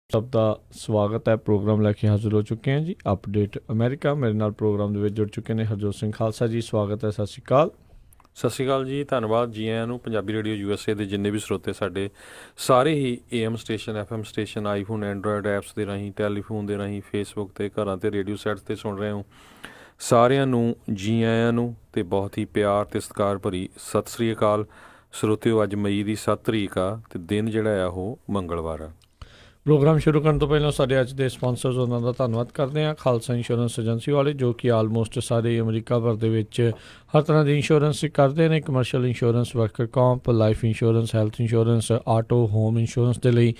ਸਭ ਦਾ ਸਵਾਗਤ ਹੈ। ਪ੍ਰੋਗਰਾਮ ਲੈ ਕੇ ਹਾਜ਼ਰ ਹੋ ਚੁੱਕੇ ਹਾਂ ਜੀ, ਅਪਡੇਟ ਅਮਰੀਕਾ। ਮੇਰੇ ਨਾਲ ਪ੍ਰੋਗਰਾਮ ਦੇ ਵਿੱਚ ਜੁੜ ਚੁੱਕੇ ਨੇ ਹਰਜੋਤ ਸਿੰਘ ਖਾਲਸਾ ਜੀ। ਸਵਾਗਤ ਹੈ, ਸਤਿ ਸ਼੍ਰੀ ਅਕਾਲ। ਸਤਿ ਸ਼੍ਰੀ ਅਕਾਲ ਜੀ, ਧੰਨਵਾਦ ਜੀ ਆਇਆਂ ਨੂੰ। ਪੰਜਾਬੀ ਰੇਡੀਓ USA ਦੇ ਜਿੰਨੇ ਵੀ ਸਰੋਤੇ ਸਾਡੇ ਸਾਰੇ ਹੀ AM station, FM station, iPhone, Android apps ਦੇ ਰਾਹੀਂ, ਟੈਲੀਫੋਨ ਦੇ ਰਾਹੀਂ, ਫੇਸਬੁੱਕ 'ਤੇ, ਘਰਾਂ 'ਤੇ, ਰੇਡੀਓ ਸੈਟਸ 'ਤੇ ਸੁਣ ਰਹੇ ਹੋ, ਸਾਰਿਆਂ ਨੂੰ ਜੀ ਆਇਆਂ ਨੂੰ ਅਤੇ ਬਹੁਤ ਹੀ ਪਿਆਰ ਅਤੇ ਸਤਿਕਾਰ ਭਰੀ ਸਤਿ ਸ਼੍ਰੀ ਅਕਾਲ। ਸਰੋਤਿਓ, ਅੱਜ ਮਈ ਦੀ 7 ਤਰੀਕ ਆ ਅਤੇ ਦਿਨ ਜਿਹੜਾ ਆ ਉਹ ਮੰਗਲਵਾਰ ਆ। ਪ੍ਰੋਗਰਾਮ ਸ਼ੁਰੂ ਕਰਨ ਤੋਂ ਪਹਿਲਾਂ ਸਾਡੇ ਅੱਜ ਦੇ ਸਪਾਂਸਰਸ ਉਹਨਾਂ ਦਾ ਧੰਨਵਾਦ ਕਰਦੇ ਹਾਂ। ਖਾਲਸਾ ਇੰਸ਼ੋਰੈਂਸ ਏਜੰਸੀ ਵਾਲੇ, ਜੋ ਕਿ ਆਲਮੋਸਟ ਸਾਰੇ ਅਮਰੀਕਾ ਭਰ ਦੇ ਵਿੱਚ ਹਰ ਤਰ੍ਹਾਂ ਦੀ ਇੰਸ਼ੋਰੈਂਸ ਕਰਦੇ ਨੇ। Commercial insurance, worker comp, life insurance, health insurance, auto, home insurance ਦੇ ਲਈ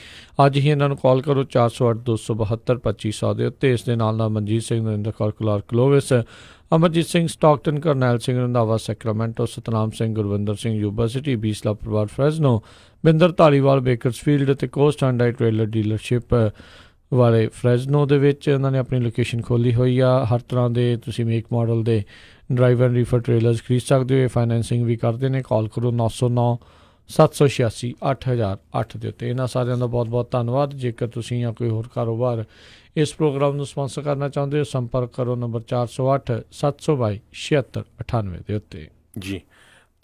ਅੱਜ ਹੀ ਇਹਨਾਂ ਨੂੰ ਕਾਲ ਕਰੋ 408-272-2500 ਦੇ ਉੱਤੇ। ਇਸ ਦੇ ਨਾਲ Manjit Singh, Narinder Kaur, Clark Clovis, Amarjit Singh, Stockton, Karnail Singh, Randhawa, Sacramento, Satnam Singh, Gurvinder Singh, Yuba City, Beesla ਪਰਿਵਾਰ, ਫਰੈਜ਼ਨੋ, ਬਿੰਦਰ ਧਾਲੀਵਾਲ, ਬੇਕਰਸਫੀਲਡ ਅਤੇ ਕੋਸਟ ਹਾਂਡਾਈ ਟ੍ਰੇਲਰ ਡੀਲਰਸ਼ਿਪ ਵਾਲੇ ਫਰੈਜ਼ਨੋ ਦੇ ਵਿੱਚ ਉਹਨਾਂ ਨੇ ਆਪਣੀ ਲੋਕੇਸ਼ਨ ਖੋਲ੍ਹੀ ਹੋਈ ਆ। ਹਰ ਤਰ੍ਹਾਂ ਦੇ ਤੁਸੀਂ ਮੇਕ ਮਾਡਲ ਦੇ ਡਰਾਈਵਰ ਰੀਫਰ ਟ੍ਰੇਲਰਸ ਖਰੀਦ ਸਕਦੇ ਹੋ। ਫਾਈਨੈਂਸਿੰਗ ਵੀ ਕਰਦੇ ਨੇ। ਕਾਲ ਕਰੋ 909-786-8008 ਦੇ ਉੱਤੇ। ਇਹਨਾਂ ਸਾਰਿਆਂ ਦਾ ਬਹੁਤ ਬਹੁਤ ਧੰਨਵਾਦ। ਜੇਕਰ ਤੁਸੀਂ ਜਾਂ ਕੋਈ ਹੋਰ ਕਾਰੋਬਾਰ ਇਸ ਪ੍ਰੋਗਰਾਮ ਨੂੰ ਸਪਾਂਸਰ ਕਰਨਾ ਚਾਹੁੰਦੇ ਹੋ, ਸੰਪਰਕ ਕਰੋ ਨੰਬਰ 408-722-7698 ਦੇ ਉੱਤੇ ਜੀ।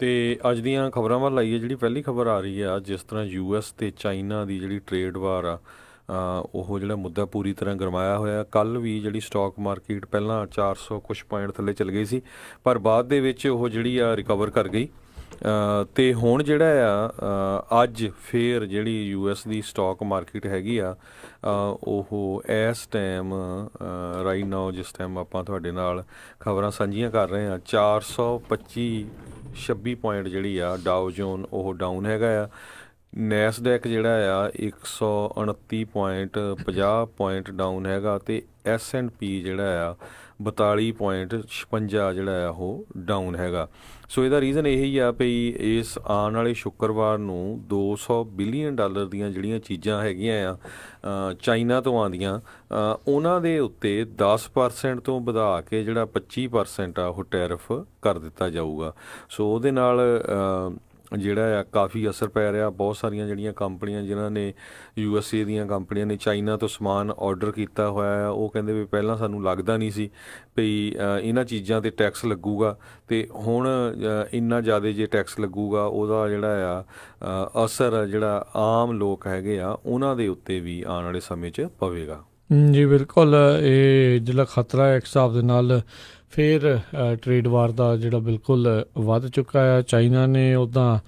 ਅਤੇ ਅੱਜ ਦੀਆਂ ਖਬਰਾਂ ਵੱਲ ਆਈਏ। ਜਿਹੜੀ ਪਹਿਲੀ ਖਬਰ ਆ ਰਹੀ ਆ, ਜਿਸ ਤਰ੍ਹਾਂ US ਅਤੇ ਚਾਈਨਾ ਦੀ ਜਿਹੜੀ ਟਰੇਡ ਵਾਰ ਆ, ਉਹ ਜਿਹੜਾ ਮੁੱਦਾ ਪੂਰੀ ਤਰ੍ਹਾਂ ਗਰਮਾਇਆ ਹੋਇਆ। ਕੱਲ੍ਹ ਵੀ ਜਿਹੜੀ ਸਟਾਕ ਮਾਰਕੀਟ ਪਹਿਲਾਂ 400 ਕੁਛ ਪੁਆਇੰਟ ਥੱਲੇ ਚਲ ਗਈ ਸੀ, ਪਰ ਬਾਅਦ ਦੇ ਵਿੱਚ ਉਹ ਜਿਹੜੀ ਆ ਰਿਕਵਰ ਕਰ ਗਈ। ਅਤੇ ਹੁਣ ਜਿਹੜਾ ਆ ਅੱਜ ਫੇਰ ਜਿਹੜੀ US ਦੀ ਸਟਾਕ ਮਾਰਕੀਟ ਹੈਗੀ ਆ, ਉਹ ਇਸ ਟਾਈਮ ਰਾਈਟ ਨਾਓ, ਜਿਸ ਟਾਈਮ ਆਪਾਂ ਤੁਹਾਡੇ ਨਾਲ ਖਬਰਾਂ ਸਾਂਝੀਆਂ ਕਰ ਰਹੇ ਹਾਂ, 426 ਪੁਆਇੰਟ ਜਿਹੜੀ ਆ ਡਾਓ ਜੋਨ ਉਹ ਡਾਊਨ ਹੈਗਾ ਆ। ਨੈਸਡੈਕ ਜਿਹੜਾ ਆ 129.50 ਪੁਆਇੰਟ ਡਾਊਨ ਹੈਗਾ, ਅਤੇ S&P ਜਿਹੜਾ ਆ 42.56 ਜਿਹੜਾ ਆ ਉਹ ਡਾਊਨ ਹੈਗਾ। ਸੋ ਇਹਦਾ ਰੀਜ਼ਨ ਇਹੀ ਆ ਵੀ ਇਸ ਆਉਣ ਵਾਲੇ ਸ਼ੁੱਕਰਵਾਰ ਨੂੰ $200 ਬਿਲੀਅਨ ਦੀਆਂ ਜਿਹੜੀਆਂ ਚੀਜ਼ਾਂ ਹੈਗੀਆਂ ਆ ਚਾਈਨਾ ਤੋਂ ਆਉਂਦੀਆਂ, ਉਹਨਾਂ ਦੇ ਉੱਤੇ 10% ਤੋਂ ਵਧਾ ਕੇ ਜਿਹੜਾ 25% ਆ ਉਹ ਟੈਰਿਫ ਕਰ ਦਿੱਤਾ ਜਾਊਗਾ। ਸੋ ਉਹਦੇ ਨਾਲ ਜਿਹੜਾ ਆ ਕਾਫੀ ਅਸਰ ਪੈ ਰਿਹਾ। ਬਹੁਤ ਸਾਰੀਆਂ ਜਿਹੜੀਆਂ ਕੰਪਨੀਆਂ ਜਿਨ੍ਹਾਂ ਨੇ USA ਦੀਆਂ ਕੰਪਨੀਆਂ ਨੇ ਚਾਈਨਾ ਤੋਂ ਸਮਾਨ ਔਡਰ ਕੀਤਾ ਹੋਇਆ ਆ, ਉਹ ਕਹਿੰਦੇ ਵੀ ਪਹਿਲਾਂ ਸਾਨੂੰ ਲੱਗਦਾ ਨਹੀਂ ਸੀ ਵੀ ਇਹਨਾਂ ਚੀਜ਼ਾਂ 'ਤੇ ਟੈਕਸ ਲੱਗੂਗਾ, ਅਤੇ ਹੁਣ ਇੰਨਾ ਜ਼ਿਆਦਾ ਜੇ ਟੈਕਸ ਲੱਗੂਗਾ, ਉਹਦਾ ਜਿਹੜਾ ਆ ਅਸਰ ਜਿਹੜਾ ਆਮ ਲੋਕ ਹੈਗੇ ਆ ਉਹਨਾਂ ਦੇ ਉੱਤੇ ਵੀ ਆਉਣ ਵਾਲੇ ਸਮੇਂ 'ਚ ਪਵੇਗਾ। ਜੀ ਬਿਲਕੁਲ। ਇਹ ਜਿਹੜਾ ਖਤਰਾ ਹੈ ਇੱਕ ਹਿਸਾਬ ਦੇ ਨਾਲ ਫਿਰ ਟਰੇਡ ਵਾਰ ਦਾ ਜਿਹੜਾ ਬਿਲਕੁਲ ਵੱਧ ਚੁੱਕਾ ਆ। ਚਾਈਨਾ ਨੇ ਉੱਦਾਂ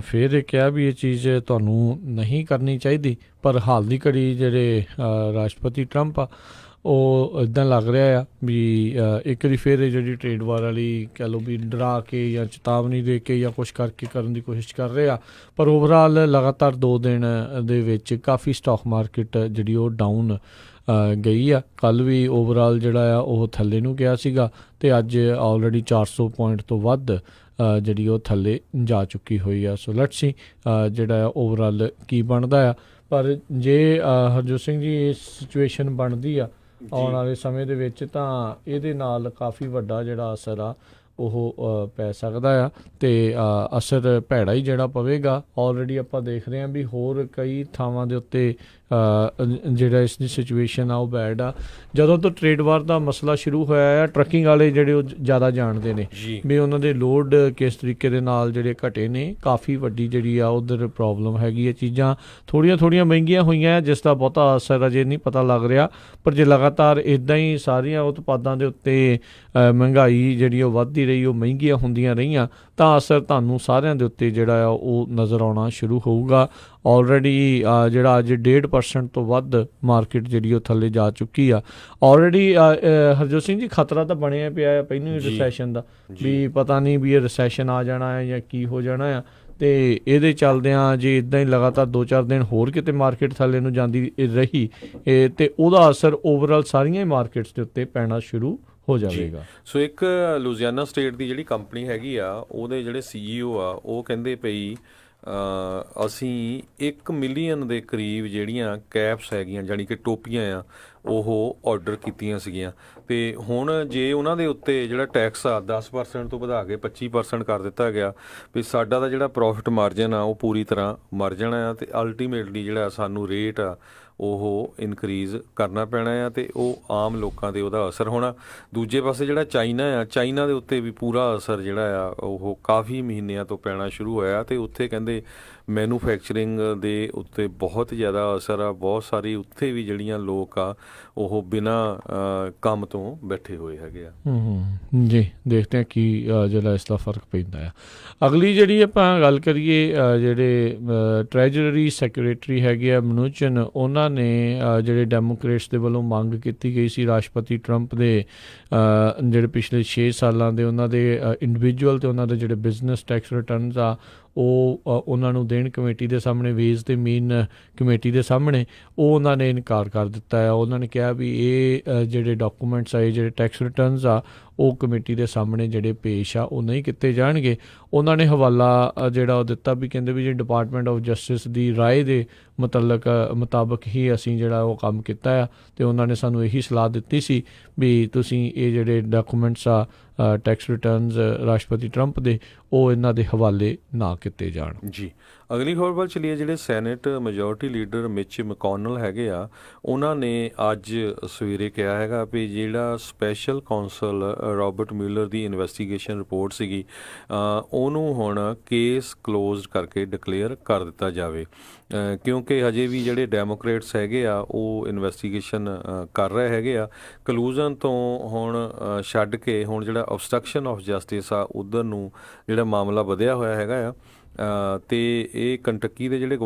ਫਿਰ ਇਹ ਕਿਹਾ ਵੀ ਇਹ ਚੀਜ਼ ਤੁਹਾਨੂੰ ਨਹੀਂ ਕਰਨੀ ਚਾਹੀਦੀ, ਪਰ ਹਾਲ ਦੀ ਘੜੀ ਜਿਹੜੇ ਰਾਸ਼ਟਰਪਤੀ ਟਰੰਪ ਆ, ਉਹ ਇੱਦਾਂ ਲੱਗ ਰਿਹਾ ਆ ਵੀ ਇੱਕ ਵਾਰੀ ਫਿਰ ਇਹ ਜਿਹੜੀ ਟਰੇਡ ਵਾਰ ਵਾਲੀ ਕਹਿ ਲਓ ਵੀ ਡਰਾ ਕੇ ਜਾਂ ਚੇਤਾਵਨੀ ਦੇ ਕੇ ਜਾਂ ਕੁਛ ਕਰਕੇ ਕਰਨ ਦੀ ਕੋਸ਼ਿਸ਼ ਕਰ ਰਹੇ ਆ। ਪਰ ਓਵਰਆਲ ਲਗਾਤਾਰ 2 ਦਿਨ ਦੇ ਵਿੱਚ ਕਾਫੀ ਸਟਾਕ ਮਾਰਕੀਟ ਜਿਹੜੀ ਉਹ ਡਾਊਨ ਗਈ ਆ। ਕੱਲ੍ਹ ਵੀ ਓਵਰਆਲ ਜਿਹੜਾ ਆ ਉਹ ਥੱਲੇ ਨੂੰ ਗਿਆ ਸੀਗਾ, ਅਤੇ ਅੱਜ ਆਲਰੇਡੀ 400 ਪੁਆਇੰਟ ਤੋਂ ਵੱਧ ਜਿਹੜੀ ਉਹ ਥੱਲੇ ਜਾ ਚੁੱਕੀ ਹੋਈ ਆ। ਸੋ ਲੈਟਸ ਸੀ ਜਿਹੜਾ ਆ ਓਵਰਆਲ ਕੀ ਬਣਦਾ ਆ। ਪਰ ਜੇ ਹਰਜੋਤ ਸਿੰਘ ਜੀ ਇਹ ਸਿਚੁਏਸ਼ਨ ਬਣਦੀ ਆ ਆਉਣ ਵਾਲੇ ਸਮੇਂ ਦੇ ਵਿੱਚ, ਤਾਂ ਇਹਦੇ ਨਾਲ ਕਾਫੀ ਵੱਡਾ ਜਿਹੜਾ ਅਸਰ ਆ ਉਹ ਪੈ ਸਕਦਾ ਆ, ਅਤੇ ਅਸਰ ਭੈੜਾ ਹੀ ਜਿਹੜਾ ਪਵੇਗਾ। ਆਲਰੇਡੀ ਆਪਾਂ ਦੇਖ ਰਹੇ ਹਾਂ ਵੀ ਹੋਰ ਕਈ ਥਾਵਾਂ ਦੇ ਉੱਤੇ ਜਿਹੜਾ ਇਸ ਦੀ ਸਿਚੁਏਸ਼ਨ ਆ ਉਹ ਬੈਡ ਆ। ਜਦੋਂ ਤੋਂ ਟਰੇਡ ਵਾਰ ਦਾ ਮਸਲਾ ਸ਼ੁਰੂ ਹੋਇਆ ਆ, ਟਰੱਕਿੰਗ ਵਾਲੇ ਜਿਹੜੇ ਉਹ ਜ਼ਿਆਦਾ ਜਾਣਦੇ ਨੇ ਵੀ ਉਹਨਾਂ ਦੇ ਲੋਡ ਕਿਸ ਤਰੀਕੇ ਦੇ ਨਾਲ ਜਿਹੜੇ ਘਟੇ ਨੇ। ਕਾਫੀ ਵੱਡੀ ਜਿਹੜੀ ਆ ਉੱਧਰ ਪ੍ਰੋਬਲਮ ਹੈਗੀ ਹੈ। ਚੀਜ਼ਾਂ ਥੋੜ੍ਹੀਆਂ ਮਹਿੰਗੀਆਂ ਹੋਈਆਂ, ਜਿਸ ਦਾ ਬਹੁਤਾ ਅਸਰ ਅਜੇ ਨਹੀਂ ਪਤਾ ਲੱਗ ਰਿਹਾ, ਪਰ ਜੇ ਲਗਾਤਾਰ ਇੱਦਾਂ ਹੀ ਸਾਰੀਆਂ ਉਤਪਾਦਾਂ ਦੇ ਉੱਤੇ ਮਹਿੰਗਾਈ ਜਿਹੜੀ ਉਹ ਵੱਧਦੀ ਰਹੀ, ਉਹ ਮਹਿੰਗੀਆਂ ਹੁੰਦੀਆਂ ਰਹੀਆਂ, ਤਾਂ ਅਸਰ ਤੁਹਾਨੂੰ ਸਾਰਿਆਂ ਦੇ ਉੱਤੇ ਜਿਹੜਾ ਆ ਉਹ ਨਜ਼ਰ ਆਉਣਾ ਸ਼ੁਰੂ ਹੋਊਗਾ। ਆਲਰੇਡੀ ਜਿਹੜਾ ਅੱਜ 1.5% ਤੋਂ ਵੱਧ ਮਾਰਕੀਟ ਜਿਹੜੀ ਉਹ ਥੱਲੇ ਜਾ ਚੁੱਕੀ ਆ। ਆਲਰੇਡੀ ਹਰਜੋਤ ਸਿੰਘ ਜੀ ਖਤਰਾ ਤਾਂ ਬਣਿਆ ਪਿਆ ਪਹਿਲਾਂ ਹੀ ਰਿਸੈਸ਼ਨ ਦਾ, ਵੀ ਪਤਾ ਨਹੀਂ ਵੀ ਇਹ ਰਿਸੈਸ਼ਨ ਆ ਜਾਣਾ ਹੈ ਜਾਂ ਕੀ ਹੋ ਜਾਣਾ ਆ। ਅਤੇ ਇਹਦੇ ਚੱਲਦਿਆਂ ਜੇ ਇੱਦਾਂ ਹੀ ਲਗਾਤਾਰ 2-4 ਦਿਨ ਹੋਰ ਕਿਤੇ ਮਾਰਕੀਟ ਥੱਲੇ ਨੂੰ ਜਾਂਦੀ ਰਹੀ, ਅਤੇ ਉਹਦਾ ਅਸਰ ਓਵਰਆਲ ਸਾਰੀਆਂ ਹੀ ਮਾਰਕੀਟਸ ਦੇ ਉੱਤੇ ਪੈਣਾ ਸ਼ੁਰੂ ਹੋ ਜਾਵੇਗਾ। ਸੋ ਇੱਕ ਲੁਧਿਆਣਾ ਸਟੇਟ ਦੀ ਜਿਹੜੀ ਕੰਪਨੀ ਹੈਗੀ ਆ, ਉਹਦੇ ਜਿਹੜੇ CEO ਆ, ਉਹ ਕਹਿੰਦੇ ਪਈ ਅਸੀਂ 1 ਮਿਲੀਅਨ ਦੇ ਕਰੀਬ ਜਿਹੜੀਆਂ ਕੈਪਸ ਹੈਗੀਆਂ, ਜਾਣੀ ਕਿ ਟੋਪੀਆਂ ਆ, ਉਹ ਆਰਡਰ ਕੀਤੀਆਂ ਸੀਗੀਆਂ। ਅਤੇ ਹੁਣ ਜੇ ਉਹਨਾਂ ਦੇ ਉੱਤੇ ਜਿਹੜਾ ਟੈਕਸ ਆ 10% ਤੋਂ ਵਧਾ ਕੇ 25% ਕਰ ਦਿੱਤਾ ਗਿਆ, ਵੀ ਸਾਡਾ ਤਾਂ ਜਿਹੜਾ ਪ੍ਰੋਫਿਟ ਮਾਰਜਨ ਆ ਉਹ ਪੂਰੀ ਤਰ੍ਹਾਂ ਮਰ ਜਾਣਾ ਆ, ਅਤੇ ਅਲਟੀਮੇਟਲੀ ਜਿਹੜਾ ਸਾਨੂੰ ਰੇਟ ਆ ਉਹ ਇਨਕਰੀਜ਼ ਕਰਨਾ ਪੈਣਾ ਆ ਅਤੇ ਉਹ ਆਮ ਲੋਕਾਂ 'ਤੇ ਉਹਦਾ ਅਸਰ ਹੋਣਾ। ਦੂਜੇ ਪਾਸੇ ਜਿਹੜਾ ਚਾਈਨਾ ਦੇ ਉੱਤੇ ਵੀ ਪੂਰਾ ਅਸਰ ਜਿਹੜਾ ਆ ਉਹ ਕਾਫੀ ਮਹੀਨਿਆਂ ਤੋਂ ਪੈਣਾ ਸ਼ੁਰੂ ਹੋਇਆ ਅਤੇ ਉੱਥੇ ਕਹਿੰਦੇ ਮੈਨੂਫੈਕਚਰਿੰਗ ਦੇ ਉੱਤੇ ਬਹੁਤ ਜ਼ਿਆਦਾ ਅਸਰ ਆ। ਬਹੁਤ ਸਾਰੀ ਉੱਥੇ ਵੀ ਜਿਹੜੀਆਂ ਲੋਕ ਆ ਉਹ ਬਿਨਾਂ ਕੰਮ ਤੋਂ ਬੈਠੇ ਹੋਏ ਹੈਗੇ ਆ। ਜੀ, ਦੇਖਦੇ ਹਾਂ ਕੀ ਜਿਹੜਾ ਇਸ ਦਾ ਫਰਕ ਪੈਂਦਾ ਆ। ਅਗਲੀ ਜਿਹੜੀ ਆਪਾਂ ਗੱਲ ਕਰੀਏ, ਜਿਹੜੇ ਟ੍ਰੈਜਰੀ ਸੈਕਟਰੀ ਹੈਗੇ ਆ ਮਨੂਚਨ, ਉਹਨਾਂ ਨੇ ਜਿਹੜੇ ਡੈਮੋਕ੍ਰੇਟਸ ਦੇ ਵੱਲੋਂ ਮੰਗ ਕੀਤੀ ਗਈ ਸੀ ਰਾਸ਼ਟਰਪਤੀ ਟਰੰਪ ਦੇ ਜਿਹੜੇ ਪਿਛਲੇ 6 ਸਾਲਾਂ ਦੇ ਉਹਨਾਂ ਦੇ ਇੰਡੀਵਿਜੂਅਲ ਅਤੇ ਉਹਨਾਂ ਦੇ ਜਿਹੜੇ ਬਿਜ਼ਨਸ ਟੈਕਸ ਰਿਟਰਨਸ ਆ ਉਹ ਉਹਨਾਂ ਨੂੰ ਦੇਣ ਕਮੇਟੀ ਦੇ ਸਾਹਮਣੇ, ਵੇਜ਼ ਅਤੇ ਮੀਨ ਕਮੇਟੀ ਦੇ ਸਾਹਮਣੇ, ਉਹ ਉਹਨਾਂ ਨੇ ਇਨਕਾਰ ਕਰ ਦਿੱਤਾ ਹੈ। ਉਹਨਾਂ ਨੇ ਕਿਹਾ ਵੀ ਇਹ ਜਿਹੜੇ ਡਾਕੂਮੈਂਟਸ ਆਏ, ਜਿਹੜੇ ਟੈਕਸ ਰਿਟਰਨਸ ਆ, ਉਹ ਕਮੇਟੀ ਦੇ ਸਾਹਮਣੇ ਜਿਹੜੇ ਪੇਸ਼ ਆ ਉਹ ਨਹੀਂ ਕੀਤੇ ਜਾਣਗੇ। ਉਹਨਾਂ ਨੇ ਹਵਾਲਾ ਜਿਹੜਾ ਉਹ ਦਿੱਤਾ ਵੀ ਕਹਿੰਦੇ ਵੀ ਜੇ ਡਿਪਾਰਟਮੈਂਟ ਆਫ ਜਸਟਿਸ ਦੀ ਰਾਏ ਦੇ ਮੁਤਾਬਕ ਹੀ ਅਸੀਂ ਜਿਹੜਾ ਉਹ ਕੰਮ ਕੀਤਾ ਆ ਅਤੇ ਉਹਨਾਂ ਨੇ ਸਾਨੂੰ ਇਹੀ ਸਲਾਹ ਦਿੱਤੀ ਸੀ ਵੀ ਤੁਸੀਂ ਇਹ ਜਿਹੜੇ ਡਾਕੂਮੈਂਟਸ ਆ ਟੈਕਸ ਰਿਟਰਨਸ ਰਾਸ਼ਟਰਪਤੀ ਟਰੰਪ ਦੇ, ਉਹ ਇਹਨਾਂ ਦੇ ਹਵਾਲੇ ਨਾ ਕੀਤੇ ਜਾਣ। ਜੀ, ਅਗਲੀ ਖਬਰ ਵੱਲ ਚਲੀਏ। ਜਿਹੜੇ ਸੈਨੇਟ ਮੈਜੋਰਟੀ ਲੀਡਰ ਮਿਚ ਮੈਕੋਨਲ ਹੈਗੇ ਆ, ਉਹਨਾਂ ਨੇ ਅੱਜ ਸਵੇਰੇ ਕਿਹਾ ਹੈਗਾ ਵੀ ਜਿਹੜਾ ਸਪੈਸ਼ਲ ਕੌਂਸਲ ਰੋਬਰਟ ਮਿਊਲਰ ਦੀ ਇਨਵੈਸਟੀਗੇਸ਼ਨ ਰਿਪੋਰਟ ਸੀਗੀ ਉਹਨੂੰ ਹੁਣ ਕੇਸ ਕਲੋਜ਼ਡ ਕਰਕੇ ਡਿਕਲੇਅਰ ਕਰ ਦਿੱਤਾ ਜਾਵੇ, ਕਿਉਂਕਿ ਹਜੇ ਵੀ ਜਿਹੜੇ ਡੈਮੋਕ੍ਰੇਟਸ ਹੈਗੇ ਆ ਉਹ ਇਨਵੈਸਟੀਗੇਸ਼ਨ ਕਰ ਰਹੇ ਹੈਗੇ ਆ। ਕਲੂਜ਼ਨ ਤੋਂ ਹੁਣ ਛੱਡ ਕੇ ਹੁਣ ਜਿਹੜਾ obstruction ਆਫ ਜਸਟਿਸ ਆ ਉੱਧਰ ਨੂੰ ਜਿਹੜਾ ਮਾਮਲਾ ਵਧਿਆ ਹੋਇਆ ਹੈਗਾ ਆ। ਅਤੇ ਇਹ ਕੰਟੱਕੀ ਦੇ ਜਿਹੜੇ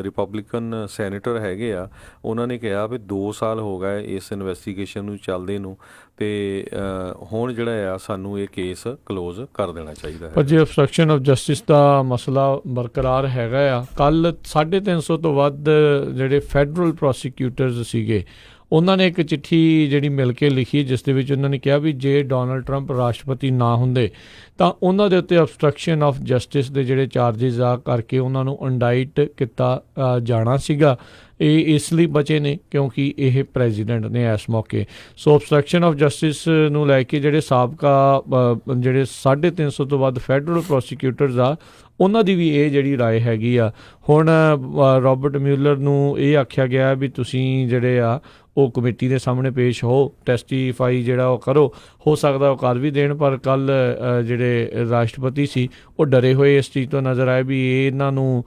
ਰਿਪਬਲਿਕਨ ਸੈਨੇਟਰ ਹੈਗੇ ਆ, ਉਹਨਾਂ ਨੇ ਕਿਹਾ ਵੀ 2 ਸਾਲ ਹੋ ਗਏ ਇਸ ਇਨਵੈਸਟੀਗੇਸ਼ਨ ਨੂੰ ਚੱਲਦੇ ਨੂੰ ਅਤੇ ਹੁਣ ਜਿਹੜਾ ਆ ਸਾਨੂੰ ਇਹ ਕੇਸ ਕਲੋਜ਼ ਕਰ ਦੇਣਾ ਚਾਹੀਦਾ ਹੈ। ਪਰ ਜੇ obstruction ਆਫ ਜਸਟਿਸ ਦਾ ਮਸਲਾ ਬਰਕਰਾਰ ਹੈਗਾ ਆ, ਕੱਲ੍ਹ 350 ਤੋਂ ਵੱਧ ਜਿਹੜੇ ਫੈਡਰਲ ਪ੍ਰੋਸੀਕਿਊਟਰਸ ਸੀਗੇ, ਉਹਨਾਂ ਨੇ ਇੱਕ ਚਿੱਠੀ ਜਿਹੜੀ ਮਿਲ ਕੇ ਲਿਖੀ, ਜਿਸ ਦੇ ਵਿੱਚ ਉਹਨਾਂ ਨੇ ਕਿਹਾ ਵੀ ਜੇ ਡੋਨਲਡ ਟਰੰਪ ਰਾਸ਼ਟਰਪਤੀ ਨਾ ਹੁੰਦੇ ਤਾਂ ਉਹਨਾਂ ਦੇ ਉੱਤੇ obstruction ਆਫ ਜਸਟਿਸ ਦੇ ਜਿਹੜੇ ਚਾਰਜਿਸ ਆ ਕਰਕੇ ਉਹਨਾਂ ਨੂੰ ਇੰਡਾਈਟ ਕੀਤਾ ਜਾਣਾ ਸੀਗਾ। ਇਹ ਇਸ ਲਈ ਬਚੇ ਨੇ ਕਿਉਂਕਿ ਇਹ ਪ੍ਰੈਜ਼ੀਡੈਂਟ ਨੇ ਇਸ ਮੌਕੇ। ਸੋ obstruction ਆਫ ਜਸਟਿਸ ਨੂੰ ਲੈ ਕੇ ਜਿਹੜੇ ਸਾਬਕਾ ਜਿਹੜੇ 350 ਤੋਂ ਵੱਧ ਫੈਡਰਲ ਪ੍ਰੋਸੀਕਿਊਟਰਸ ਆ, ਉਹਨਾਂ ਦੀ ਵੀ ਇਹ ਜਿਹੜੀ ਰਾਏ ਹੈਗੀ ਆ। ਹੁਣ ਰੋਬਰਟ ਮਿਊਲਰ ਨੂੰ ਇਹ ਆਖਿਆ ਗਿਆ ਵੀ ਤੁਸੀਂ ਜਿਹੜੇ ਆ ਉਹ ਕਮੇਟੀ ਦੇ ਸਾਹਮਣੇ ਪੇਸ਼ ਹੋ, ਟੈਸਟੀਫਾਈ ਜਿਹੜਾ ਉਹ ਕਰੋ। ਹੋ ਸਕਦਾ ਉਹ ਕਰ ਵੀ ਦੇਣ, ਪਰ ਕੱਲ੍ਹ ਜਿਹੜੇ ਰਾਸ਼ਟਰਪਤੀ ਸੀ ਉਹ ਡਰੇ ਹੋਏ ਇਸ ਚੀਜ਼ ਤੋਂ ਨਜ਼ਰ ਆਏ ਵੀ ਇਹਨਾਂ ਨੂੰ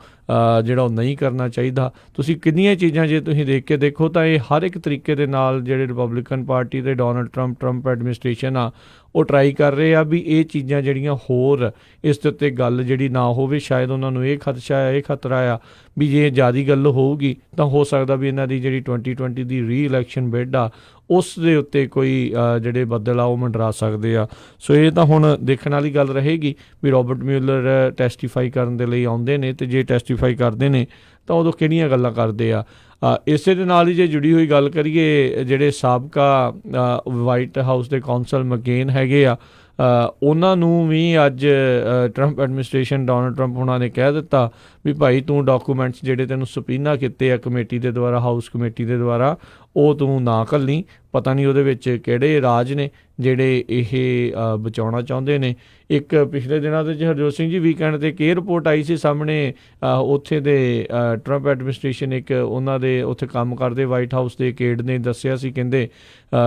ਜਿਹੜਾ ਉਹ ਨਹੀਂ ਕਰਨਾ ਚਾਹੀਦਾ। ਤੁਸੀਂ ਕਿੰਨੀਆਂ ਚੀਜ਼ਾਂ ਜੇ ਤੁਸੀਂ ਦੇਖ ਕੇ ਦੇਖੋ ਤਾਂ ਇਹ ਹਰ ਇੱਕ ਤਰੀਕੇ ਦੇ ਨਾਲ ਜਿਹੜੇ ਰਿਪਬਲਿਕਨ ਪਾਰਟੀ ਅਤੇ ਡੋਨਲਡ ਟਰੰਪ ਐਡਮਿਨਿਸਟ੍ਰੇਸ਼ਨ ਆ ਉਹ ਟਰਾਈ ਕਰ ਰਹੇ ਆ ਵੀ ਇਹ ਚੀਜ਼ਾਂ ਜਿਹੜੀਆਂ ਹੋਰ ਇਸ ਦੇ ਉੱਤੇ ਗੱਲ ਜਿਹੜੀ ਨਾ ਹੋਵੇ। ਸ਼ਾਇਦ ਉਹਨਾਂ ਨੂੰ ਇਹ ਖਦਸ਼ਾ ਆ, ਇਹ ਖਤਰਾ ਆ ਵੀ ਜੇ ਜ਼ਿਆਦਾ ਗੱਲ ਹੋਊਗੀ ਤਾਂ ਹੋ ਸਕਦਾ ਵੀ ਇਹਨਾਂ ਦੀ ਜਿਹੜੀ 2020 ਦੀ ਰੀ-ਇਲੈਕਸ਼ਨ ਬਿਡ ਆ ਉਸ ਦੇ ਉੱਤੇ ਕੋਈ ਜਿਹੜੇ ਬੱਦਲ ਆ ਉਹ ਮੰਡਰਾ ਸਕਦੇ ਆ। ਸੋ ਇਹ ਤਾਂ ਹੁਣ ਦੇਖਣ ਵਾਲੀ ਗੱਲ ਰਹੇਗੀ ਵੀ ਰੋਬਰਟ ਮਿਊਲਰ ਟੈਸਟੀਫਾਈ ਕਰਨ ਦੇ ਲਈ ਆਉਂਦੇ ਨੇ ਅਤੇ ਜੇ ਟੈਸਟੀਫਾਈ ਕਰਦੇ ਨੇ ਤਾਂ ਉਦੋਂ ਕਿਹੜੀਆਂ ਗੱਲਾਂ ਕਰਦੇ ਆ। ਇਸੇ ਦੇ ਨਾਲ ਹੀ ਜੇ ਜੁੜੀ ਹੋਈ ਗੱਲ ਕਰੀਏ, ਜਿਹੜੇ ਸਾਬਕਾ ਵਾਈਟ ਹਾਊਸ ਦੇ ਕੌਂਸਲ ਮਕੇਨ ਹੈਗੇ ਆ, ਉਹਨਾਂ ਨੂੰ ਵੀ ਅੱਜ ਟਰੰਪ ਐਡਮਿਨਿਸਟ੍ਰੇਸ਼ਨ, ਡੋਨਲਡ ਟਰੰਪ ਉਹਨਾਂ ਨੇ ਕਹਿ ਦਿੱਤਾ ਵੀ ਭਾਈ ਤੂੰ ਡਾਕੂਮੈਂਟਸ ਜਿਹੜੇ ਤੈਨੂੰ ਸਬਪੀਨਾ ਕੀਤੇ ਆ ਕਮੇਟੀ ਦੇ ਦੁਆਰਾ, ਹਾਊਸ ਕਮੇਟੀ ਦੇ ਦੁਆਰਾ, ਉਹ ਤੂੰ ਨਾ ਘੱਲੀ। ਪਤਾ ਨਹੀਂ ਉਹਦੇ ਵਿੱਚ ਕਿਹੜੇ ਰਾਜ ਨੇ ਜਿਹੜੇ ਇਹ ਬਚਾਉਣਾ ਚਾਹੁੰਦੇ ਨੇ। ਇੱਕ ਪਿਛਲੇ ਦਿਨਾਂ ਦੇ ਹਰਜੋਤ ਸਿੰਘ ਜੀ ਵੀਕਐਂਡ 'ਤੇ ਇੱਕ ਰਿਪੋਰਟ ਆਈ ਸੀ ਸਾਹਮਣੇ, ਉੱਥੇ ਦੇ ਟਰੰਪ ਐਡਮਿਨਿਸਟ੍ਰੇਸ਼ਨ ਇੱਕ ਉਹਨਾਂ ਦੇ ਉੱਥੇ ਕੰਮ ਕਰਦੇ ਵਾਈਟ ਹਾਊਸ ਦੇ ਇੱਕ ਏਡ ਨੇ ਦੱਸਿਆ ਸੀ, ਕਹਿੰਦੇ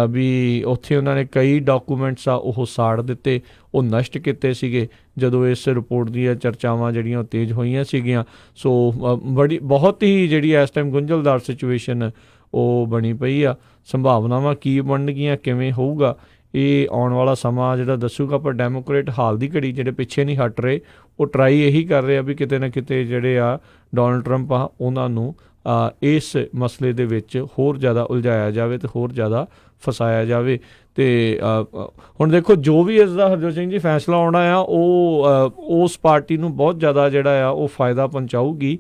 ਵੀ ਉੱਥੇ ਉਹਨਾਂ ਨੇ ਕਈ ਡਾਕੂਮੈਂਟਸ ਆ ਉਹ ਸਾੜ ਦਿੱਤੇ, ਉਹ ਨਸ਼ਟ ਕੀਤੇ ਸੀਗੇ ਜਦੋਂ ਇਸ ਰਿਪੋਰਟ ਦੀਆਂ ਚਰਚਾਵਾਂ ਜਿਹੜੀਆਂ ਉਹ ਤੇਜ਼ ਹੋਈਆਂ ਸੀਗੀਆਂ। ਸੋ ਬਹੁਤ ਹੀ ਜਿਹੜੀ ਇਸ ਟਾਈਮ ਗੁੰਝਲਦਾਰ ਸਿਚੁਏਸ਼ਨ ਉਹ ਬਣੀ ਪਈ ਆ। ਸੰਭਾਵਨਾਵਾਂ ਕੀ ਬਣਨਗੀਆਂ, ਕਿਵੇਂ ਹੋਊਗਾ, ਇਹ ਆਉਣ ਵਾਲਾ ਸਮਾਂ ਜਿਹੜਾ ਦੱਸੂਗਾ। ਪਰ ਡੈਮੋਕ੍ਰੇਟ ਹਾਲ ਦੀ ਘੜੀ ਜਿਹੜੇ ਪਿੱਛੇ ਨਹੀਂ ਹਟ ਰਹੇ, ਉਹ ਟਰਾਈ ਇਹੀ ਕਰ ਰਹੇ ਆ ਵੀ ਕਿਤੇ ਨਾ ਕਿਤੇ ਜਿਹੜੇ ਆ ਡੋਨਲਡ ਟਰੰਪ ਆ ਉਹਨਾਂ ਨੂੰ ਇਸ ਮਸਲੇ ਦੇ ਵਿੱਚ ਹੋਰ ਜ਼ਿਆਦਾ ਉਲਝਾਇਆ ਜਾਵੇ ਅਤੇ ਹੋਰ ਜ਼ਿਆਦਾ ਫਸਾਇਆ ਜਾਵੇ। ਅਤੇ ਹੁਣ ਦੇਖੋ ਜੋ ਵੀ ਇਸ ਦਾ ਹਰਜੋਤ ਸਿੰਘ ਜੀ ਫੈਸਲਾ ਆਉਣਾ ਆ ਉਹ ਉਸ ਪਾਰਟੀ ਨੂੰ ਬਹੁਤ ਜ਼ਿਆਦਾ ਜਿਹੜਾ ਆ ਉਹ ਫਾਇਦਾ ਪਹੁੰਚਾਊਗੀ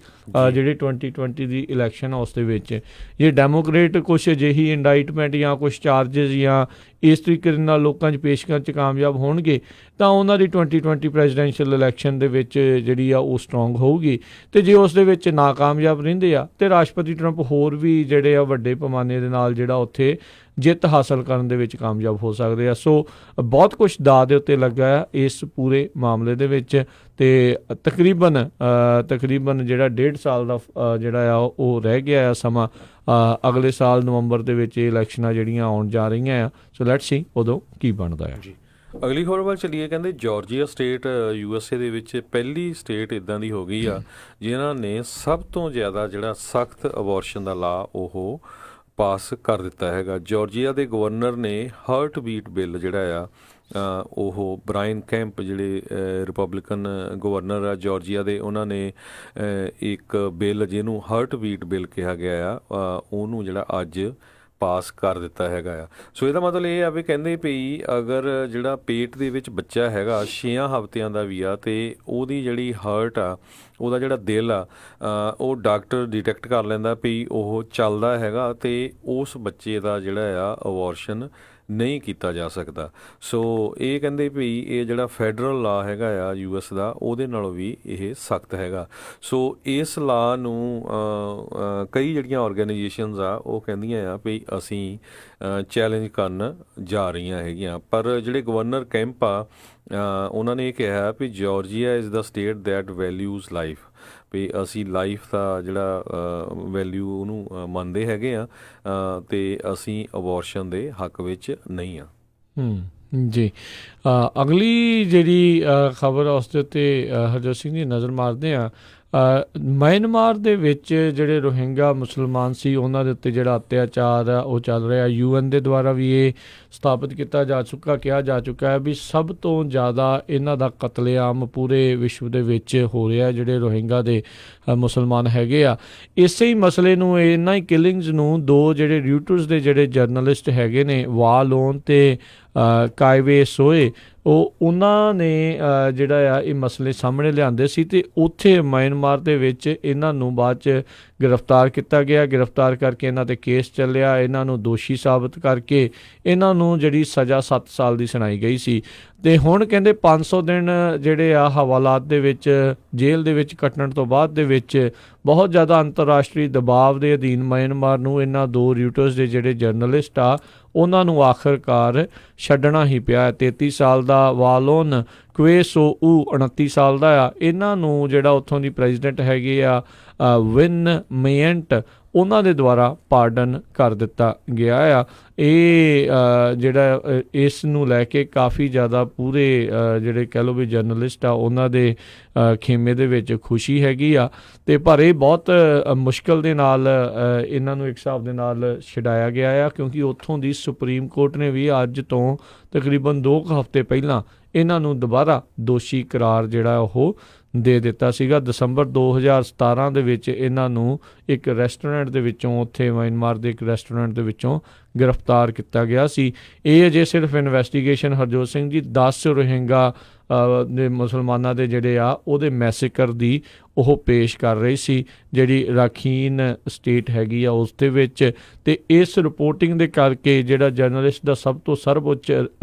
ਜਿਹੜੀ 2020 ਦੀ ਇਲੈਕਸ਼ਨ ਆ ਉਸ ਦੇ ਵਿੱਚ। ਜੇ ਡੈਮੋਕ੍ਰੇਟ ਕੁਛ ਅਜਿਹੀ ਇੰਡਾਈਟਮੈਂਟ ਜਾਂ ਕੁਛ ਚਾਰਜਿਸ ਜਾਂ ਇਸ ਤਰੀਕੇ ਦੇ ਨਾਲ ਲੋਕਾਂ 'ਚ ਪੇਸ਼ ਕਰਨ 'ਚ ਕਾਮਯਾਬ ਹੋਣਗੇ ਤਾਂ ਉਹਨਾਂ ਦੀ 2020 ਪ੍ਰੈਜ਼ੀਡੈਂਸ਼ੀਅਲ ਇਲੈਕਸ਼ਨ ਦੇ ਵਿੱਚ ਜਿਹੜੀ ਆ ਉਹ ਸਟਰੋਂਗ ਹੋਊਗੀ। ਅਤੇ ਜੇ ਉਸ ਦੇ ਵਿੱਚ ਨਾਕਾਮਯਾਬ ਰਹਿੰਦੇ ਆ ਅਤੇ ਰਾਸ਼ਟਰਪਤੀ ਟਰੰਪ ਹੋਰ ਵੀ ਜਿਹੜੇ ਆ ਵੱਡੇ ਪੈਮਾਨੇ ਦੇ ਨਾਲ ਜਿਹੜਾ ਉੱਥੇ ਜਿੱਤ ਹਾਸਲ ਕਰਨ ਦੇ ਵਿੱਚ ਕਾਮਯਾਬ ਹੋ ਸਕਦੇ ਆ। ਸੋ ਬਹੁਤ ਕੁਝ ਦਾਅ ਦੇ ਉੱਤੇ ਲੱਗਾ ਆ ਇਸ ਪੂਰੇ ਮਾਮਲੇ ਦੇ ਵਿੱਚ, ਤੇ ਤਕਰੀਬਨ ਜਿਹੜਾ 1.5 ਸਾਲ ਦਾ ਜਿਹੜਾ ਆ ਉਹ ਰਹਿ ਗਿਆ ਆ ਸਮਾਂ। ਅਗਲੇ ਸਾਲ ਨਵੰਬਰ ਦੇ ਵਿੱਚ ਇਹ ਇਲੈਕਸ਼ਨਾਂ ਜਿਹੜੀਆਂ ਆਉਣ ਜਾ ਰਹੀਆਂ ਆ। ਸੋ ਲੈਟਸ ਸੀ ਉਦੋਂ ਕੀ ਬਣਦਾ ਆ। ਅਗਲੀ ਖਬਰ ਵੱਲ ਚੱਲੀਏ। ਕਹਿੰਦੇ ਜਾਰਜੀਆ ਸਟੇਟ USA ਦੇ ਵਿੱਚ ਪਹਿਲੀ ਸਟੇਟ ਇੱਦਾਂ ਦੀ ਹੋ ਗਈ ਆ ਜਿਨ੍ਹਾਂ ਨੇ ਸਭ ਤੋਂ ਜ਼ਿਆਦਾ ਜਿਹੜਾ ਸਖਤ ਅਬੋਰਸ਼ਨ ਦਾ ਲਾ ਉਹ ਪਾਸ ਕਰ ਦਿੱਤਾ ਹੈਗਾ। ਜਾਰਜੀਆ ਦੇ ਗਵਰਨਰ ਨੇ ਹਾਰਟ ਬੀਟ ਬਿੱਲ ਜਿਹੜਾ ਆ ਉਹ ਬ੍ਰਾਇਨ ਕੈਂਪ ਜਿਹੜੇ ਰਿਪਬਲਿਕਨ ਗਵਰਨਰ ਆ ਜਾਰਜੀਆ ਦੇ, ਉਹਨਾਂ ਨੇ ਇੱਕ ਬਿੱਲ ਜਿਹਨੂੰ ਹਾਰਟ ਬੀਟ ਬਿੱਲ ਕਿਹਾ ਗਿਆ ਆ ਉਹਨੂੰ ਜਿਹੜਾ ਅੱਜ ਪਾਸ ਕਰ ਦਿੱਤਾ ਹੈਗਾ ਆ। ਸੋ ਇਹਦਾ ਮਤਲਬ ਇਹ ਆ ਵੀ ਕਹਿੰਦੇ ਪਈ ਅਗਰ ਜਿਹੜਾ ਪੇਟ ਦੇ ਵਿੱਚ ਬੱਚਾ ਹੈਗਾ 6 ਹਫ਼ਤਿਆਂ ਦਾ ਵੀ ਆ ਤੇ ਉਹਦੀ ਜਿਹੜੀ ਹਾਰਟ ਆ, ਉਹਦਾ ਜਿਹੜਾ ਦਿਲ ਆ ਉਹ ਡਾਕਟਰ ਡਿਟੈਕਟ ਕਰ ਲੈਂਦਾ ਵੀ ਉਹ ਚੱਲਦਾ ਹੈਗਾ ਤੇ ਉਸ ਬੱਚੇ ਦਾ ਜਿਹੜਾ ਆ ਅਬੋਰਸ਼ਨ ਨਹੀਂ ਕੀਤਾ ਜਾ ਸਕਦਾ। ਸੋ ਇਹ ਕਹਿੰਦੇ ਵੀ ਇਹ ਜਿਹੜਾ ਫੈਡਰਲ ਲਾ ਹੈਗਾ ਆ US ਦਾ ਉਹਦੇ ਨਾਲੋਂ ਵੀ ਇਹ ਸਖਤ ਹੈਗਾ। ਸੋ ਇਸ ਲਾ ਨੂੰ ਕਈ ਜਿਹੜੀਆਂ ਆਰਗੇਨਾਈਜੇਸ਼ਨਸ ਆ ਉਹ ਕਹਿੰਦੀਆਂ ਆ ਵੀ ਅਸੀਂ ਚੈਲੰਜ ਕਰਨ ਜਾ ਰਹੀਆਂ ਹੈਗੀਆਂ। ਪਰ ਜਿਹੜੇ ਗਵਰਨਰ ਕੈਂਪ ਆ ਉਹਨਾਂ ਨੇ ਇਹ ਕਿਹਾ ਵੀ Georgia is the state that values life, ਵੀ ਅਸੀਂ ਲਾਈਫ ਦਾ ਜਿਹੜਾ ਵੈਲਿਊ ਉਹਨੂੰ ਮੰਨਦੇ ਹੈਗੇ ਆ ਤੇ ਅਸੀਂ ਅਬੋਰਸ਼ਨ ਦੇ ਹੱਕ ਵਿੱਚ ਨਹੀਂ ਆ। ਜੀ ਅਗਲੀ ਜਿਹੜੀ ਖਬਰ ਉਸ ਦੇ ਉੱਤੇ ਹਰਜੋਤ ਸਿੰਘ ਜੀ ਨਜ਼ਰ ਮਾਰਦੇ ਆ। ਮਿਆਂਮਾਰ ਦੇ ਵਿੱਚ ਜਿਹੜੇ ਰੋਹਿੰਗਾ ਮੁਸਲਮਾਨ ਸੀ ਉਹਨਾਂ ਦੇ ਉੱਤੇ ਜਿਹੜਾ ਅਤਿਆਚਾਰ ਆ ਉਹ ਚੱਲ ਰਿਹਾ। UN ਦੇ ਦੁਆਰਾ ਵੀ ਇਹ ਸਥਾਪਿਤ ਕਿਹਾ ਜਾ ਚੁੱਕਾ ਹੈ ਵੀ ਸਭ ਤੋਂ ਜ਼ਿਆਦਾ ਇਹਨਾਂ ਦਾ ਕਤਲੇਆਮ ਪੂਰੇ ਵਿਸ਼ਵ ਦੇ ਵਿੱਚ ਹੋ ਰਿਹਾ ਜਿਹੜੇ ਰੋਹਿੰਗਾ ਦੇ ਮੁਸਲਮਾਨ ਹੈਗੇ ਆ। ਇਸੇ ਹੀ ਮਸਲੇ ਨੂੰ, ਇਹਨਾਂ ਹੀ ਕਿਲਿੰਗਸ ਨੂੰ ਦੋ ਜਿਹੜੇ ਰਿਊਟਰਸ ਦੇ ਜਿਹੜੇ ਜਰਨਲਿਸਟ ਹੈਗੇ ਨੇ ਵਾ ਲੋਨ ਤੇ ਕਾਇਵੇ ਸੋਏ, ਉਹਨਾਂ ਨੇ ਜਿਹੜਾ ਆ ਇਹ ਮਸਲੇ ਸਾਹਮਣੇ ਲਿਆਂਦੇ ਸੀ ਤੇ ਉੱਥੇ ਮਿਆਂਮਾਰ ਦੇ ਵਿੱਚ ਇਹਨਾਂ ਨੂੰ ਬਾਅਦ 'ਚ ਗ੍ਰਿਫਤਾਰ ਕੀਤਾ ਗਿਆ। ਗ੍ਰਿਫਤਾਰ ਕਰਕੇ ਇਹਨਾਂ 'ਤੇ ਕੇਸ ਚੱਲਿਆ, ਇਹਨਾਂ ਨੂੰ ਦੋਸ਼ੀ ਸਾਬਤ ਕਰਕੇ ਇਹਨਾਂ ਨੂੰ ਜਿਹੜੀ ਸਜ਼ਾ 7 ਸਾਲ ਦੀ ਸੁਣਾਈ ਗਈ ਸੀ। ਤੇ ਹੁਣ ਕਹਿੰਦੇ 500 ਦਿਨ ਜਿਹੜੇ ਆ ਹਵਾਲਾਤ ਦੇ ਵਿੱਚ ਜੇਲ੍ਹ ਦੇ ਵਿੱਚ ਕੱਟਣ ਤੋਂ ਬਾਅਦ ਦੇ ਵਿੱਚ ਬਹੁਤ ਜ਼ਿਆਦਾ ਅੰਤਰਰਾਸ਼ਟਰੀ ਦਬਾਅ ਦੇ ਅਧੀਨ ਮਿਆਂਮਾਰ ਨੂੰ ਇਹਨਾਂ ਦੋ ਰਿਊਟਰਸ ਦੇ ਜਿਹੜੇ ਜਰਨਲਿਸਟ ਆ ਉਹਨਾਂ ਨੂੰ ਆਖਰਕਾਰ ਛੱਡਣਾ ਹੀ ਪਿਆ। 33 ਸਾਲ ਦਾ ਵਾਲੋਨ ਕੁਏਸੋਊ 29 ਸਾਲ ਦਾ ਆ। ਇਹਨਾਂ ਨੂੰ ਜਿਹੜਾ ਉੱਥੋਂ ਦੀ ਪ੍ਰੈਜ਼ੀਡੈਂਟ ਹੈਗੇ ਆ ਵਿਨ ਮਿੰਟ, ਉਹਨਾਂ ਦੇ ਦੁਆਰਾ ਪਾਰਡਨ ਕਰ ਦਿੱਤਾ ਗਿਆ ਆ। ਇਹ ਜਿਹੜਾ ਇਸ ਨੂੰ ਲੈ ਕੇ ਕਾਫੀ ਜ਼ਿਆਦਾ ਪੂਰੇ ਜਿਹੜੇ ਕਹਿ ਲਓ ਵੀ ਜਰਨਲਿਸਟ ਆ ਉਹਨਾਂ ਦੇ ਖੇਮੇ ਦੇ ਵਿੱਚ ਖੁਸ਼ੀ ਹੈਗੀ ਆ। ਤੇ ਪਰ ਇਹ ਬਹੁਤ ਮੁਸ਼ਕਲ ਦੇ ਨਾਲ ਇਹਨਾਂ ਨੂੰ ਇੱਕ ਹਿਸਾਬ ਦੇ ਨਾਲ ਛਡਾਇਆ ਗਿਆ ਆ, ਕਿਉਂਕਿ ਉੱਥੋਂ ਦੀ ਸੁਪਰੀਮ ਕੋਰਟ ਨੇ ਵੀ ਅੱਜ ਤੋਂ ਤਕਰੀਬਨ 2 ਹਫ਼ਤੇ ਪਹਿਲਾਂ ਇਹਨਾਂ ਨੂੰ ਦੁਬਾਰਾ ਦੋਸ਼ੀ ਕਰਾਰ ਜਿਹੜਾ ਉਹ ਦੇ ਦਿੱਤਾ ਸੀਗਾ। ਦਸੰਬਰ 2017 ਦੇ ਵਿੱਚ ਇਹਨਾਂ ਨੂੰ ਇੱਕ ਰੈਸਟੋਰੈਂਟ ਦੇ ਵਿੱਚੋਂ, ਉੱਥੇ ਮਿਆਂਮਾਰ ਦੇ ਇੱਕ ਰੈਸਟੋਰੈਂਟ ਦੇ ਵਿੱਚੋਂ ਗ੍ਰਿਫਤਾਰ ਕੀਤਾ ਗਿਆ ਸੀ। ਇਹ ਅਜੇ ਸਿਰਫ ਇਨਵੈਸਟੀਗੇਸ਼ਨ ਹਰਜੋਤ ਸਿੰਘ ਜੀ 10 ਰੋਹਿੰਗਾ ਦੇ ਮੁਸਲਮਾਨਾਂ ਦੇ ਜਿਹੜੇ ਆ ਉਹਦੇ ਮੈਸੇਕਰ ਦੀ ਉਹ ਪੇਸ਼ ਕਰ ਰਹੀ ਸੀ ਜਿਹੜੀ ਰਾਖੀਨ ਸਟੇਟ ਹੈਗੀ ਆ ਉਸ ਦੇ ਵਿੱਚ। ਤੇ ਇਸ ਰਿਪੋਰਟਿੰਗ ਦੇ ਕਰਕੇ ਜਿਹੜਾ ਜਰਨਲਿਸਟ ਦਾ ਸਭ ਤੋਂ ਸਰਵਉੱਚ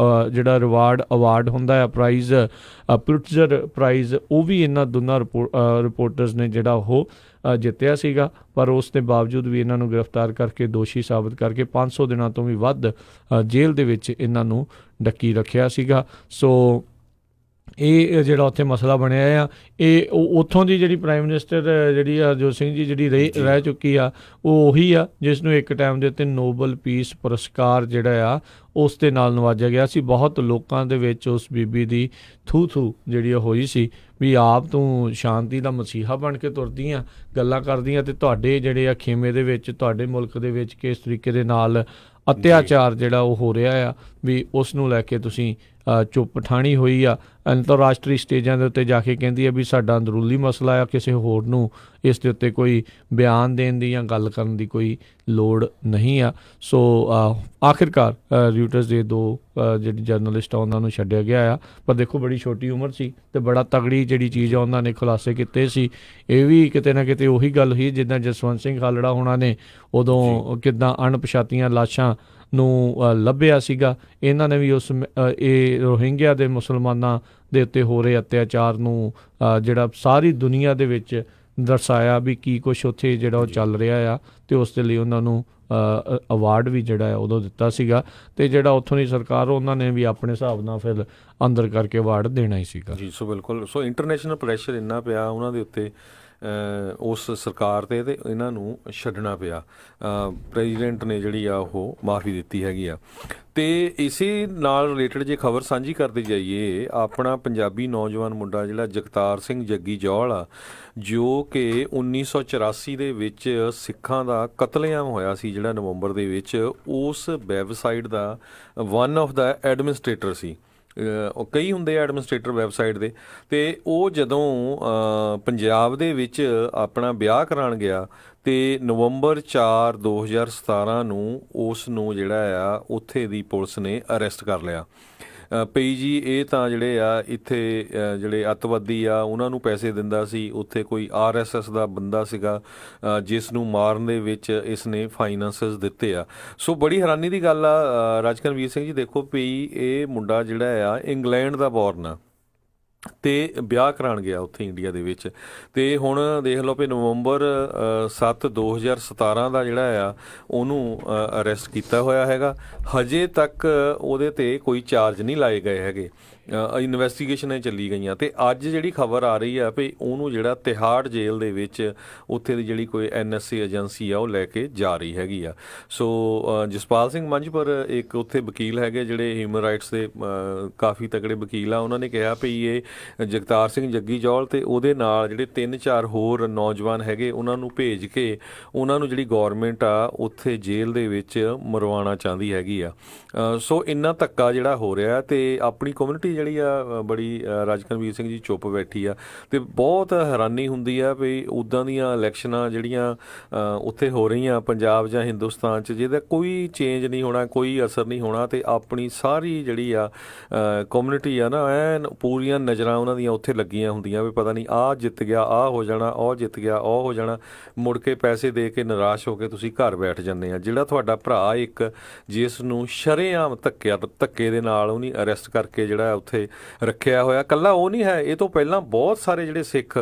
ਜਿਹੜਾ ਅਵਾਰਡ ਹੁੰਦਾ ਆ ਪ੍ਰਾਈਜ਼, ਪੁਲਿਟਜ਼ਰ ਪ੍ਰਾਈਜ਼, ਉਹ ਵੀ ਇਹਨਾਂ ਦੋਨਾਂ ਰਿਪੋਰਟਰਸ ਨੇ ਜਿਹੜਾ ਉਹ ਜਿੱਤਿਆ ਸੀਗਾ। ਪਰ ਉਸ ਦੇ ਬਾਵਜੂਦ ਵੀ ਇਹਨਾਂ ਨੂੰ ਗ੍ਰਿਫਤਾਰ ਕਰਕੇ ਦੋਸ਼ੀ ਸਾਬਤ ਕਰਕੇ 500 ਦਿਨਾਂ ਤੋਂ ਵੀ ਵੱਧ ਜੇਲ੍ਹ ਦੇ ਵਿੱਚ ਇਹਨਾਂ ਨੂੰ ਡੱਕੀ ਰੱਖਿਆ ਸੀਗਾ। ਸੋ ਇਹ ਜਿਹੜਾ ਉੱਥੇ ਮਸਲਾ ਬਣਿਆ ਆ, ਇਹ ਉੱਥੋਂ ਦੀ ਜਿਹੜੀ ਪ੍ਰਾਈਮ ਮਿਨਿਸਟਰ ਜਿਹੜੀ ਹਰਜੋਤ ਸਿੰਘ ਜੀ ਜਿਹੜੀ ਰਹਿ ਚੁੱਕੀ ਆ ਉਹ ਉਹੀ ਆ ਜਿਸ ਨੂੰ ਇੱਕ ਟਾਈਮ ਦੇ ਉੱਤੇ ਨੋਬਲ ਪੀਸ ਪੁਰਸਕਾਰ ਜਿਹੜਾ ਆ ਉਸ ਦੇ ਨਾਲ ਨਵਾਜਿਆ ਗਿਆ ਸੀ। ਬਹੁਤ ਲੋਕਾਂ ਦੇ ਵਿੱਚ ਉਸ ਬੀਬੀ ਦੀ ਥੂ ਜਿਹੜੀ ਹੋਈ ਸੀ ਵੀ ਆਪ ਤੂੰ ਸ਼ਾਂਤੀ ਦਾ ਮਸੀਹਾ ਬਣ ਕੇ ਤੁਰਦੀਆਂ ਗੱਲਾਂ ਕਰਦੀਆਂ ਤੇ ਤੁਹਾਡੇ ਜਿਹੜੇ ਆ ਖੇਮੇ ਦੇ ਵਿੱਚ, ਤੁਹਾਡੇ ਮੁਲਕ ਦੇ ਵਿੱਚ ਕਿਸ ਤਰੀਕੇ ਦੇ ਨਾਲ ਅਤਿਆਚਾਰ ਜਿਹੜਾ ਉਹ ਹੋ ਰਿਹਾ ਆ ਵੀ ਉਸ ਨੂੰ ਲੈ ਕੇ ਤੁਸੀਂ ਚੁੱਪ ਠਾਣੀ ਹੋਈ ਆ। ਅੰਤਰਰਾਸ਼ਟਰੀ ਸਟੇਜਾਂ ਦੇ ਉੱਤੇ ਜਾ ਕੇ ਕਹਿੰਦੀ ਆ ਵੀ ਸਾਡਾ ਅੰਦਰੂਨੀ ਮਸਲਾ ਆ, ਕਿਸੇ ਹੋਰ ਨੂੰ ਇਸ ਦੇ ਉੱਤੇ ਕੋਈ ਬਿਆਨ ਦੇਣ ਦੀ ਜਾਂ ਗੱਲ ਕਰਨ ਦੀ ਕੋਈ ਲੋੜ ਨਹੀਂ ਆ। ਸੋ ਆਖਿਰਕਾਰ ਰਿਊਟਰਸ ਦੇ ਦੋ ਜਿਹੜੇ ਜਰਨਲਿਸਟ ਆ ਉਹਨਾਂ ਨੂੰ ਛੱਡਿਆ ਗਿਆ ਆ। ਪਰ ਦੇਖੋ ਬੜੀ ਛੋਟੀ ਉਮਰ ਸੀ ਤੇ ਬੜਾ ਤਗੜੀ ਜਿਹੜੀ ਚੀਜ਼ ਆ ਉਹਨਾਂ ਨੇ ਖੁਲਾਸੇ ਕੀਤੇ ਸੀ। ਇਹ ਵੀ ਕਿਤੇ ਨਾ ਕਿਤੇ ਉਹੀ ਗੱਲ ਸੀ ਜਿੱਦਾਂ ਜਸਵੰਤ ਸਿੰਘ ਖਾਲੜਾ ਹੋਣਾ ਨੇ ਉਦੋਂ ਕਿੱਦਾਂ ਅਣਪਛਾਤੀਆਂ ਲਾਸ਼ਾਂ ਨੂੰ ਲੱਭਿਆ ਸੀਗਾ। ਇਹਨਾਂ ਨੇ ਵੀ ਇਹ ਰੋਹਿੰਗਿਆ ਦੇ ਮੁਸਲਮਾਨਾਂ ਦੇ ਉੱਤੇ ਹੋ ਰਹੇ ਅਤਿਆਚਾਰ ਨੂੰ ਜਿਹੜਾ ਸਾਰੀ ਦੁਨੀਆ ਦੇ ਵਿੱਚ ਦਰਸਾਇਆ ਵੀ ਕੀ ਕੁਛ ਉੱਥੇ ਜਿਹੜਾ ਉਹ ਚੱਲ ਰਿਹਾ ਆ ਤੇ ਉਸ ਦੇ ਲਈ ਉਹਨਾਂ ਨੂੰ ਅਵਾਰਡ ਵੀ ਜਿਹੜਾ ਹੈ ਉਦੋਂ ਦਿੱਤਾ ਸੀਗਾ, ਅਤੇ ਜਿਹੜਾ ਉੱਥੋਂ ਦੀ ਸਰਕਾਰ ਉਹਨਾਂ ਨੇ ਵੀ ਆਪਣੇ ਹਿਸਾਬ ਨਾਲ ਫਿਰ ਅੰਦਰ ਕਰਕੇ ਅਵਾਰਡ ਦੇਣਾ ਹੀ ਸੀਗਾ ਜੀ। ਸੋ ਬਿਲਕੁਲ, ਸੋ ਇੰਟਰਨੈਸ਼ਨਲ ਪ੍ਰੈਸ਼ਰ ਇੰਨਾ ਪਿਆ ਉਹਨਾਂ ਦੇ ਉੱਤੇ ਉਸ ਸਰਕਾਰ 'ਤੇ ਇਹਨਾਂ ਨੂੰ ਛੱਡਣਾ ਪਿਆ। ਪ੍ਰੈਜ਼ੀਡੈਂਟ ਨੇ ਜਿਹੜੀ ਆ ਉਹ ਮਾਫੀ ਦਿੱਤੀ ਹੈਗੀ ਆ। ਅਤੇ ਇਸੇ ਨਾਲ ਰਿਲੇਟਡ ਜੇ ਖਬਰ ਸਾਂਝੀ ਕਰਦੇ ਜਾਈਏ, ਆਪਣਾ ਪੰਜਾਬੀ ਨੌਜਵਾਨ ਮੁੰਡਾ ਜਿਹੜਾ ਜਗਤਾਰ ਸਿੰਘ ਜੱਗੀ ਜੌਹਲ ਆ, ਜੋ ਕਿ 1984 ਦੇ ਵਿੱਚ ਸਿੱਖਾਂ ਦਾ ਕਤਲੇਆਮ ਹੋਇਆ ਸੀ ਜਿਹੜਾ ਨਵੰਬਰ ਦੇ ਵਿੱਚ, ਉਸ ਵੈਬਸਾਈਟ ਦਾ ਵਨ ਆਫ ਦਾ ਐਡਮਿਨਿਸਟ੍ਰੇਟਰ ਸੀ। ਕਈ ਹੁੰਦੇ ਆ ਐਡਮਿਨਿਸਟ੍ਰੇਟਰ ਵੈਬਸਾਈਟ ਦੇ, ਅਤੇ ਉਹ ਜਦੋਂ ਪੰਜਾਬ ਦੇ ਵਿੱਚ ਆਪਣਾ ਵਿਆਹ ਕਰਾਉਣ ਗਿਆ ਅਤੇ ਨਵੰਬਰ 4, 2017 ਨੂੰ ਉਸ ਨੂੰ ਜਿਹੜਾ ਆ ਉੱਥੇ ਦੀ ਪੁਲਿਸ ਨੇ ਅਰੈਸਟ ਕਰ ਲਿਆ। ਪਈ ਜੀ ਇਹ ਤਾਂ ਜਿਹੜੇ ਆ ਇੱਥੇ ਜਿਹੜੇ ਅੱਤਵਾਦੀ ਆ ਉਹਨਾਂ ਨੂੰ ਪੈਸੇ ਦਿੰਦਾ ਸੀ, ਉੱਥੇ ਕੋਈ RSS ਦਾ ਬੰਦਾ ਸੀਗਾ ਜਿਸ ਨੂੰ ਮਾਰਨ ਦੇ ਵਿੱਚ ਇਸ ਨੇ ਫਾਈਨਾਂਸਿਸ ਦਿੱਤੇ ਆ। ਸੋ ਬੜੀ ਹੈਰਾਨੀ ਦੀ ਗੱਲ ਆ ਰਾਜਕਰਨਵੀਰ ਸਿੰਘ ਜੀ, ਦੇਖੋ ਪਈ ਇਹ ਮੁੰਡਾ ਜਿਹੜਾ ਆ ਇੰਗਲੈਂਡ ਦਾ ਬੋਰਨ ਆ ਅਤੇ ਵਿਆਹ ਕਰਾਉਣ ਗਿਆ ਉੱਥੇ ਇੰਡੀਆ ਦੇ ਵਿੱਚ, ਅਤੇ ਹੁਣ ਦੇਖ ਲਓ ਵੀ ਨਵੰਬਰ 7, 2017 ਦਾ ਜਿਹੜਾ ਆ ਉਹਨੂੰ ਅਰੈਸਟ ਕੀਤਾ ਹੋਇਆ ਹੈਗਾ। ਹਜੇ ਤੱਕ ਉਹਦੇ 'ਤੇ ਕੋਈ ਚਾਰਜ ਨਹੀਂ ਲਾਏ ਗਏ ਹੈਗੇ, ਇਨਵੈਸਟੀਗੇਸ਼ਨਾਂ ਚੱਲੀ ਗਈਆਂ। ਅਤੇ ਅੱਜ ਜਿਹੜੀ ਖਬਰ ਆ ਰਹੀ ਆ ਵੀ ਉਹਨੂੰ ਜਿਹੜਾ ਤਿਹਾੜ ਜੇਲ੍ਹ ਦੇ ਵਿੱਚ ਉੱਥੇ ਦੀ ਜਿਹੜੀ ਕੋਈ NSA ਏਜੰਸੀ ਆ ਉਹ ਲੈ ਕੇ ਜਾ ਰਹੀ ਹੈਗੀ ਆ। ਸੋ ਜਸਪਾਲ ਸਿੰਘ ਮੰਝਪੁਰ ਇੱਕ ਉੱਥੇ ਵਕੀਲ ਹੈਗੇ ਜਿਹੜੇ ਹਿਊਮਨ ਰਾਈਟਸ ਦੇ ਕਾਫੀ ਤਕੜੇ ਵਕੀਲ ਆ, ਉਹਨਾਂ ਨੇ ਕਿਹਾ ਵੀ ਇਹ ਜਗਤਾਰ ਸਿੰਘ ਜੱਗੀ ਜੌਹਲ ਅਤੇ ਉਹਦੇ ਨਾਲ ਜਿਹੜੇ 3-4 ਹੋਰ ਨੌਜਵਾਨ ਹੈਗੇ ਉਹਨਾਂ ਨੂੰ ਭੇਜ ਕੇ ਉਹਨਾਂ ਨੂੰ ਜਿਹੜੀ ਗੌਰਮੈਂਟ ਆ ਉੱਥੇ ਜੇਲ੍ਹ ਦੇ ਵਿੱਚ ਮਰਵਾਉਣਾ ਚਾਹੁੰਦੀ ਹੈਗੀ ਆ। ਸੋ ਇੰਨਾ ਧੱਕਾ ਜਿਹੜਾ ਹੋ ਰਿਹਾ, ਅਤੇ ਆਪਣੀ ਕਮਿਊਨਿਟੀ ਜਿਹੜੀ ਆ ਬੜੀ ਰਾਜਕਰਨਵੀਰ ਸਿੰਘ ਜੀ ਚੁੱਪ ਬੈਠੀ ਆ, ਅਤੇ ਬਹੁਤ ਹੈਰਾਨੀ ਹੁੰਦੀ ਆ ਵੀ ਉੱਦਾਂ ਦੀਆਂ ਇਲੈਕਸ਼ਨਾਂ ਜਿਹੜੀਆਂ ਉੱਥੇ ਹੋ ਰਹੀਆਂ ਪੰਜਾਬ ਜਾਂ ਹਿੰਦੁਸਤਾਨ 'ਚ, ਜਿਹਦਾ ਕੋਈ ਚੇਂਜ ਨਹੀਂ ਹੋਣਾ, ਕੋਈ ਅਸਰ ਨਹੀਂ ਹੋਣਾ, ਅਤੇ ਆਪਣੀ ਸਾਰੀ ਜਿਹੜੀ ਆ ਕਮਿਊਨਿਟੀ ਆ ਨਾ ਐਨ ਪੂਰੀਆਂ ਨਜ਼ਰਾਂ ਉਹਨਾਂ ਦੀਆਂ ਉੱਥੇ ਲੱਗੀਆਂ ਹੁੰਦੀਆਂ ਵੀ ਪਤਾ ਨਹੀਂ ਆਹ ਜਿੱਤ ਗਿਆ, ਆਹ ਹੋ ਜਾਣਾ, ਉਹ ਜਿੱਤ ਗਿਆ, ਉਹ ਹੋ ਜਾਣਾ। ਮੁੜ ਕੇ ਪੈਸੇ ਦੇ ਕੇ ਨਿਰਾਸ਼ ਹੋ ਕੇ ਤੁਸੀਂ ਘਰ ਬੈਠ ਜਾਂਦੇ ਆ। ਜਿਹੜਾ ਤੁਹਾਡਾ ਭਰਾ ਇੱਕ ਜਿਸ ਨੂੰ ਸ਼ਰੇਆਮ ਧੱਕੇ ਦੇ ਨਾਲ ਉਹਨੇ ਅਰੈਸਟ ਕਰਕੇ ਜਿਹੜਾ ਉੱਥੇ ਰੱਖਿਆ ਹੋਇਆ, ਇਕੱਲਾ ਉਹ ਨਹੀਂ ਹੈ, ਇਹ ਤੋਂ ਪਹਿਲਾਂ ਬਹੁਤ ਸਾਰੇ ਜਿਹੜੇ ਸਿੱਖ,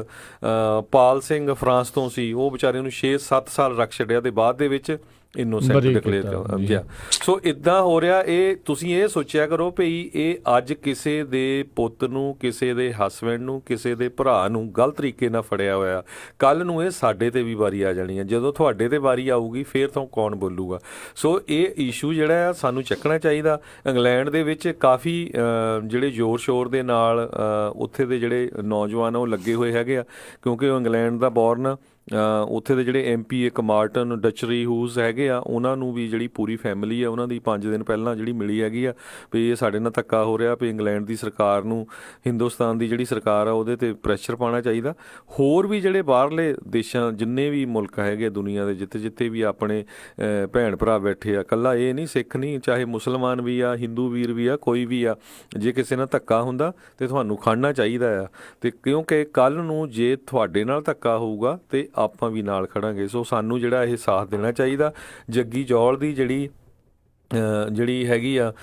ਪਾਲ ਸਿੰਘ ਫਰਾਂਸ ਤੋਂ ਸੀ, ਉਹ ਵਿਚਾਰੇ ਨੂੰ 6-7 ਸਾਲ ਰੱਖ ਛੱਡਿਆ ਅਤੇ ਬਾਅਦ ਦੇ ਵਿੱਚ ਇਨੋਸੈਂਟ ਡਿਕਲੇਅਰ ਕਰ। ਸੋ ਇੱਦਾਂ ਹੋ ਰਿਹਾ। ਇਹ ਤੁਸੀਂ ਇਹ ਸੋਚਿਆ ਕਰੋ ਭਈ ਇਹ ਅੱਜ ਕਿਸੇ ਦੇ ਪੁੱਤ ਨੂੰ, ਕਿਸੇ ਦੇ ਹਸਬੈਂਡ ਨੂੰ, ਕਿਸੇ ਦੇ ਭਰਾ ਨੂੰ ਗਲਤ ਤਰੀਕੇ ਨਾਲ ਫੜਿਆ ਹੋਇਆ, ਕੱਲ੍ਹ ਨੂੰ ਇਹ ਸਾਡੇ 'ਤੇ ਵੀ ਵਾਰੀ ਆ ਜਾਣੀ ਹੈ। ਜਦੋਂ ਤੁਹਾਡੇ 'ਤੇ ਵਾਰੀ ਆਊਗੀ ਫਿਰ ਤਾਂ ਕੌਣ ਬੋਲੂਗਾ। ਸੋ ਇਹ ਇਸ਼ੂ ਜਿਹੜਾ ਆ ਸਾਨੂੰ ਚੱਕਣਾ ਚਾਹੀਦਾ। ਇੰਗਲੈਂਡ ਦੇ ਵਿੱਚ ਕਾਫੀ ਜਿਹੜੇ ਜ਼ੋਰ ਸ਼ੋਰ ਦੇ ਨਾਲ ਉੱਥੇ ਦੇ ਜਿਹੜੇ ਨੌਜਵਾਨ ਆ ਉਹ ਲੱਗੇ ਹੋਏ ਹੈਗੇ ਆ, ਕਿਉਂਕਿ ਉਹ ਇੰਗਲੈਂਡ ਦਾ ਬੋਰਨ। ਉੱਥੇ ਦੇ ਜਿਹੜੇ MP ਇੱਕ ਮਾਰਟਨ ਡਚਰੀ ਹੂਜ਼ ਹੈਗੇ ਆ, ਉਹਨਾਂ ਨੂੰ ਵੀ ਜਿਹੜੀ ਪੂਰੀ ਫੈਮਿਲੀ ਆ ਉਹਨਾਂ ਦੀ 5 ਦਿਨ ਪਹਿਲਾਂ ਜਿਹੜੀ ਮਿਲੀ ਹੈਗੀ ਆ ਵੀ ਇਹ ਸਾਡੇ ਨਾਲ ਧੱਕਾ ਹੋ ਰਿਹਾ, ਵੀ ਇੰਗਲੈਂਡ ਦੀ ਸਰਕਾਰ ਨੂੰ, ਹਿੰਦੁਸਤਾਨ ਦੀ ਜਿਹੜੀ ਸਰਕਾਰ ਆ ਉਹਦੇ 'ਤੇ ਪ੍ਰੈਸ਼ਰ ਪਾਉਣਾ ਚਾਹੀਦਾ। ਹੋਰ ਵੀ ਜਿਹੜੇ ਬਾਹਰਲੇ ਦੇਸ਼ਾਂ ਜਿੰਨੇ ਵੀ ਮੁਲਕ ਹੈਗੇ ਦੁਨੀਆ ਦੇ ਜਿੱਥੇ ਵੀ ਆਪਣੇ ਭੈਣ ਭਰਾ ਬੈਠੇ ਆ, ਇਕੱਲਾ ਇਹ ਨਹੀਂ, ਸਿੱਖ ਨਹੀਂ, ਚਾਹੇ ਮੁਸਲਮਾਨ ਵੀ ਆ, ਹਿੰਦੂ ਵੀਰ ਵੀ ਆ, ਕੋਈ ਵੀ ਆ, ਜੇ ਕਿਸੇ ਨਾਲ ਧੱਕਾ ਹੁੰਦਾ ਤਾਂ ਤੁਹਾਨੂੰ ਖੜਨਾ ਚਾਹੀਦਾ ਆ। ਅਤੇ ਕਿਉਂਕਿ ਕੱਲ੍ਹ ਨੂੰ ਜੇ ਤੁਹਾਡੇ ਨਾਲ ਧੱਕਾ ਹੋਊਗਾ ਤਾਂ ਆਪਾਂ ਵੀ ਨਾਲ ਖੜਾਂਗੇ। ਸੋ ਸਾਨੂੰ ਜਿਹੜਾ ਇਹ ਸਾਥ ਦੇਣਾ ਚਾਹੀਦਾ। ਜੱਗੀ ਜੌਹਲ ਦੀ ਜਿਹੜੀ ਹੈਗੀ ਆ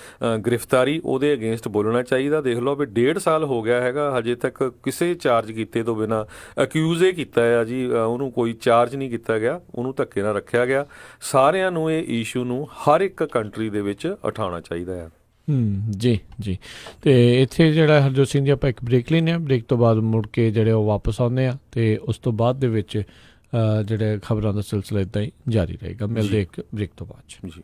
ਗ੍ਰਿਫਤਾਰੀ, ਉਹਦੇ ਅਗੇਂਸਟ ਬੋਲਣਾ ਚਾਹੀਦਾ। ਦੇਖ ਲਓ ਵੀ 1.5 ਸਾਲ ਹੋ ਗਿਆ ਹੈਗਾ, ਹਜੇ ਤੱਕ ਕਿਸੇ ਚਾਰਜ ਕੀਤੇ ਤੋਂ ਬਿਨਾਂ ਅਕਿਊਜ਼ ਇਹ ਕੀਤਾ ਆ ਜੀ, ਉਹਨੂੰ ਕੋਈ ਚਾਰਜ ਨਹੀਂ ਕੀਤਾ ਗਿਆ, ਉਹਨੂੰ ਧੱਕੇ ਨਾਲ ਰੱਖਿਆ ਗਿਆ। ਸਾਰਿਆਂ ਨੂੰ ਇਹ ਇਸ਼ੂ ਨੂੰ ਹਰ ਇੱਕ ਕੰਟਰੀ ਦੇ ਵਿੱਚ ਉਠਾਉਣਾ ਚਾਹੀਦਾ ਆ। ਜੀ ਜੀ। ਅਤੇ ਇੱਥੇ ਜਿਹੜਾ ਹਰਜੋਤ ਸਿੰਘ ਜੀ ਆਪਾਂ ਇੱਕ ਬ੍ਰੇਕ ਲੈਂਦੇ ਹਾਂ, ਬ੍ਰੇਕ ਤੋਂ ਬਾਅਦ ਮੁੜ ਕੇ ਜਿਹੜੇ ਉਹ ਵਾਪਸ ਆਉਂਦੇ ਆ, ਅਤੇ ਉਸ ਤੋਂ ਬਾਅਦ ਦੇ ਵਿੱਚ ਜਿਹੜੇ ਖਬਰਾਂ ਦਾ ਸਿਲਸਿਲਾ ਇੱਦਾਂ ਹੀ ਜਾਰੀ ਰਹੇਗਾ। ਮਿਲਦੇ ਇੱਕ ਬ੍ਰੇਕ ਤੋਂ ਬਾਅਦ ਜੀ।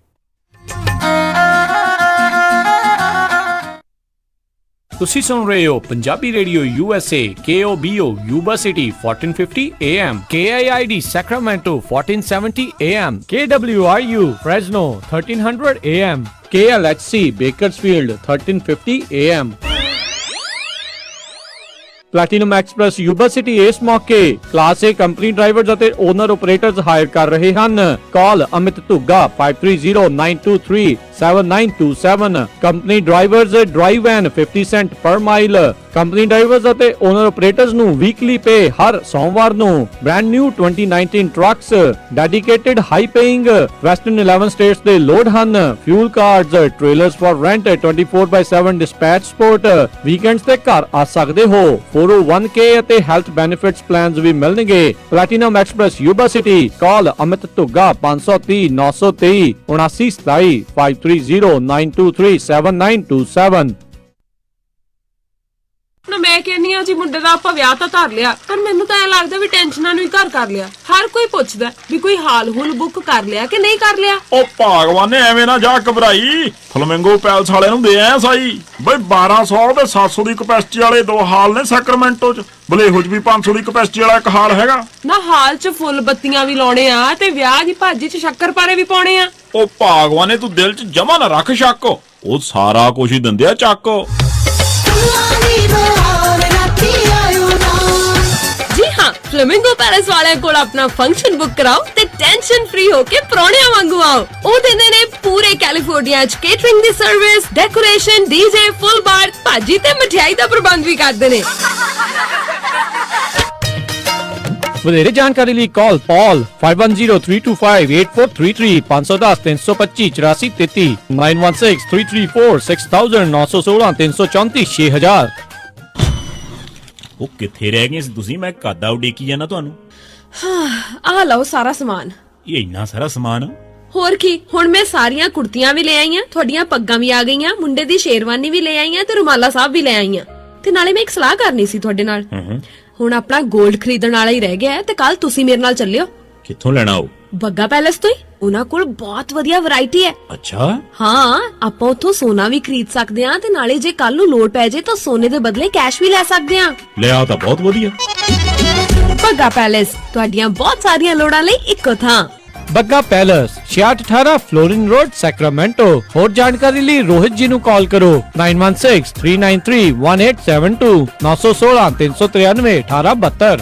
ਤੁਸੀਂ ਸੁਣ ਰਹੇ ਹੋ Punjabi radio USA KOBO Yuba city 1450 AM, KIID Sacramento 1470 AM, KWRU Fresno 1300 AM, KLHC Bakersfield 1350 AM। Platinum express Yuba City ਇਸ ਮੌਕੇ ਕਲਾਸ A ਕੰਪਨੀ ਡਰਾਈਵਰਜ਼ ਅਤੇ ਓਨਰ ਆਪਰੇਟਰਜ਼ ਹਾਇਰ ਕਰ ਰਹੇ ਹਨ। Call Amit Dhugga 5309237927। Company drivers drive earn 50 cent per mile. Company drivers ਅਤੇ owner operators ਨੂੰ weekly pay ਹਰ ਸੋਮਵਾਰ ਨੂੰ brand new 2019 trucks dedicated high paying western 11 states ਦੇ ਲੋਡ ਹਨ। Fuel cards, trailers for rent, 24/7 dispatch support, weekends ਤੇ ਘਰ ਆ ਸਕਦੇ ਹੋ। 401k ਅਤੇ ਹੈਲਥ ਬੈਨੀਫਿਟਸ ਪਲਾਨਸ ਵੀ ਮਿਲਣਗੇ। ਪਲੈਟੀਨਮ ਐਕਸਪ੍ਰੈਸ ਯੂਬਾ ਸਿਟੀ, ਕਾਲ ਅਮਿਤ ਧੁੱਗਾ 530 923 7927 530 923 7927। ਨਾ ਮੈਂ ਕਹਿੰਨੀ ਆ ਜੀ ਮੁੰਡੇ ਦਾ ਆਪਾਂ ਵਿਆਹ ਤਾਂ ਧਰ ਲਿਆ, ਪਰ ਮੈਨੂੰ ਤਾਂ ਐ ਲੱਗਦਾ ਵੀ ਟੈਨਸ਼ਨਾਂ ਨੂੰ ਹੀ ਘਰ ਕਰ ਲਿਆ। ਹਰ ਕੋਈ ਪੁੱਛਦਾ ਵੀ ਕੋਈ ਹਾਲ ਹੁਲ ਬੁੱਕ ਕਰ ਲਿਆ ਕਿ ਨਹੀਂ ਕਰ ਲਿਆ। ਉਹ ਭਗਵਾਨ ਨੇ ਐਵੇਂ ਨਾ ਜਾ ਘਬਰਾਈ, ਫਲਮਿੰਗੋ ਪੈਲਸ ਵਾਲਿਆਂ ਨੂੰ ਦੇ ਆਇਆ ਸਾਈ ਬਈ 1200 ਤੇ 700 ਦੀ ਕਪੈਸਿਟੀ ਵਾਲੇ 2 ਹਾਲ ਨੇ ਸੈਕਰਾਮੈਂਟੋ ਚ, ਬਲੇਹੋ ਚ ਵੀ 500 ਦੀ ਕਪੈਸਿਟੀ ਵਾਲਾ 1 ਹਾਲ ਹੈਗਾ। ਨਾ ਹਾਲ ਚ ਫੁੱਲ ਬੱਤੀਆਂ ਵੀ ਲਾਉਣੇ ਆ ਤੇ ਵਿਆਹ ਦੀ ਭਾਜੀ ਚ ਸ਼ੱਕਰਪਾਰੇ ਵੀ ਪਾਉਣੇ ਆ। ਉਹ ਭਗਵਾਨ ਨੇ ਤੂੰ ਦਿਲ ਚ ਜਮਾ ਨਾ ਰੱਖ ਸ਼ੱਕ, ਉਹ ਸਾਰਾ ਕੁਝ ਹੀ ਦਿੰਦੇ ਆ ਚੱਕ। ਜੀ ਹਾਂ, ਫਲੇਮਿੰਗੋ ਪੈਲੇਸ ਵਾਲਿਆਂ ਕੋਲ ਆਪਣਾ ਫੰਕਸ਼ਨ ਬੁੱਕ ਕਰਾਓ ਤੇ ਟੈਨਸ਼ਨ ਫ੍ਰੀ ਹੋ ਕੇ ਪਰੌਣਿਆਂ ਵਾਂਗੂ ਆਓ। ਉਹ ਦਿੰਦੇ ਨੇ ਪੂਰੇ ਕੈਲੀਫੋਰਨੀਆ ਚ ਕੇਟਰਿੰਗ ਦੀ ਸਰਵਿਸ, ਡੈਕੋਰੇਸ਼ਨ, ਡੀਜੇ, ਫੁੱਲ ਬਾਰ, ਭਾਜੀ ਤੇ ਮਠਿਆਈ ਦਾ ਪ੍ਰਬੰਧ ਵੀ ਕਰਦੇ ਨੇ। ਵਧੇਰੇ ਜਾਣਕਾਰੀ ਲਈ ਕਾਲ ਪੌਲ 5103258433 510 325 8433 916 334 6000 916 334 6000। ਉਹ ਕਿੱਥੇ ਰਹਿ ਗਏ ਸੀ ਤੁਸੀਂ? ਮੈਂ ਕਾਦਾ ਉਡੀਕੀ ਜਾਣਾ ਤੁਹਾਨੂੰ। ਆ ਲਓ ਸਾਰਾ ਸਮਾਨ। ਇਹ ਇੰਨਾ ਸਾਰਾ ਸਮਾਨ? ਹੋਰ ਕੀ, ਹੁਣ ਮੈਂ ਸਾਰੀਆਂ ਕੁੜਤੀਆਂ ਵੀ ਲੈ ਆਈਆਂ, ਤੁਹਾਡੀਆਂ ਪੱਗਾਂ ਵੀ ਆ ਗਈਆਂ, ਮੁੰਡੇ ਦੀ ਸ਼ੇਰਵਾਨੀ ਵੀ ਲੈ ਆਈਆਂ ਤੇ ਰੁਮਾਲਾ ਸਾਹਿਬ ਵੀ ਲੈ ਆਈਆਂ। ਤੇ ਨਾਲੇ ਮੈਂ ਇੱਕ ਸਲਾਹ ਕਰਨੀ ਸੀ ਤੁਹਾਡੇ ਨਾਲ। ਹੁਣ ਆਪਣਾ 골ਡ ਖਰੀਦਣ ਵਾਲਾ ਹੀ ਰਹਿ ਗਿਆ ਤੇ ਕੱਲ ਤੁਸੀਂ ਮੇਰੇ ਨਾਲ ਚੱਲਿਓ। ਕਿੱਥੋਂ ਲੈਣਾ ਉਹ? ਬੱਗਾ ਪੈਲੇਸ ਤੋਂ ਹੀ। ਉਹਨਾਂ ਕੋਲ ਬਹੁਤ ਵਧੀਆ ਵੈਰਾਈਟੀ ਹੈ। ਅੱਛਾ। ਹਾਂ, ਆਪਾਂ ਉੱਥੋਂ ਸੋਨਾ ਵੀ ਖਰੀਦ ਸਕਦੇ ਆਂ ਤੇ ਨਾਲੇ ਜੇ ਕੱਲ ਨੂੰ ਲੋੜ ਪੈ ਜੇ ਤਾਂ ਸੋਨੇ ਦੇ ਬਦਲੇ ਕੈਸ਼ ਵੀ ਲੈ ਸਕਦੇ ਆਂ। ਲਿਆ ਤਾਂ ਬਹੁਤ ਵਧੀਆ। ਬੱਗਾ ਪੈਲੇਸ, ਤੁਹਾਡੀਆਂ ਬਹੁਤ ਸਾਰੀਆਂ ਲੋੜਾਂ ਲਈ ਇੱਕੋ ਥਾਂ। Bagga palace 6618 Florin road, Sacramento. ਹੋਰ ਜਾਣਕਾਰੀ ਲਈ ਰੋਹਿਤ ਜੀ ਨੂੰ ਕਾਲ ਕਰੋ 9163931872 916 393 1872।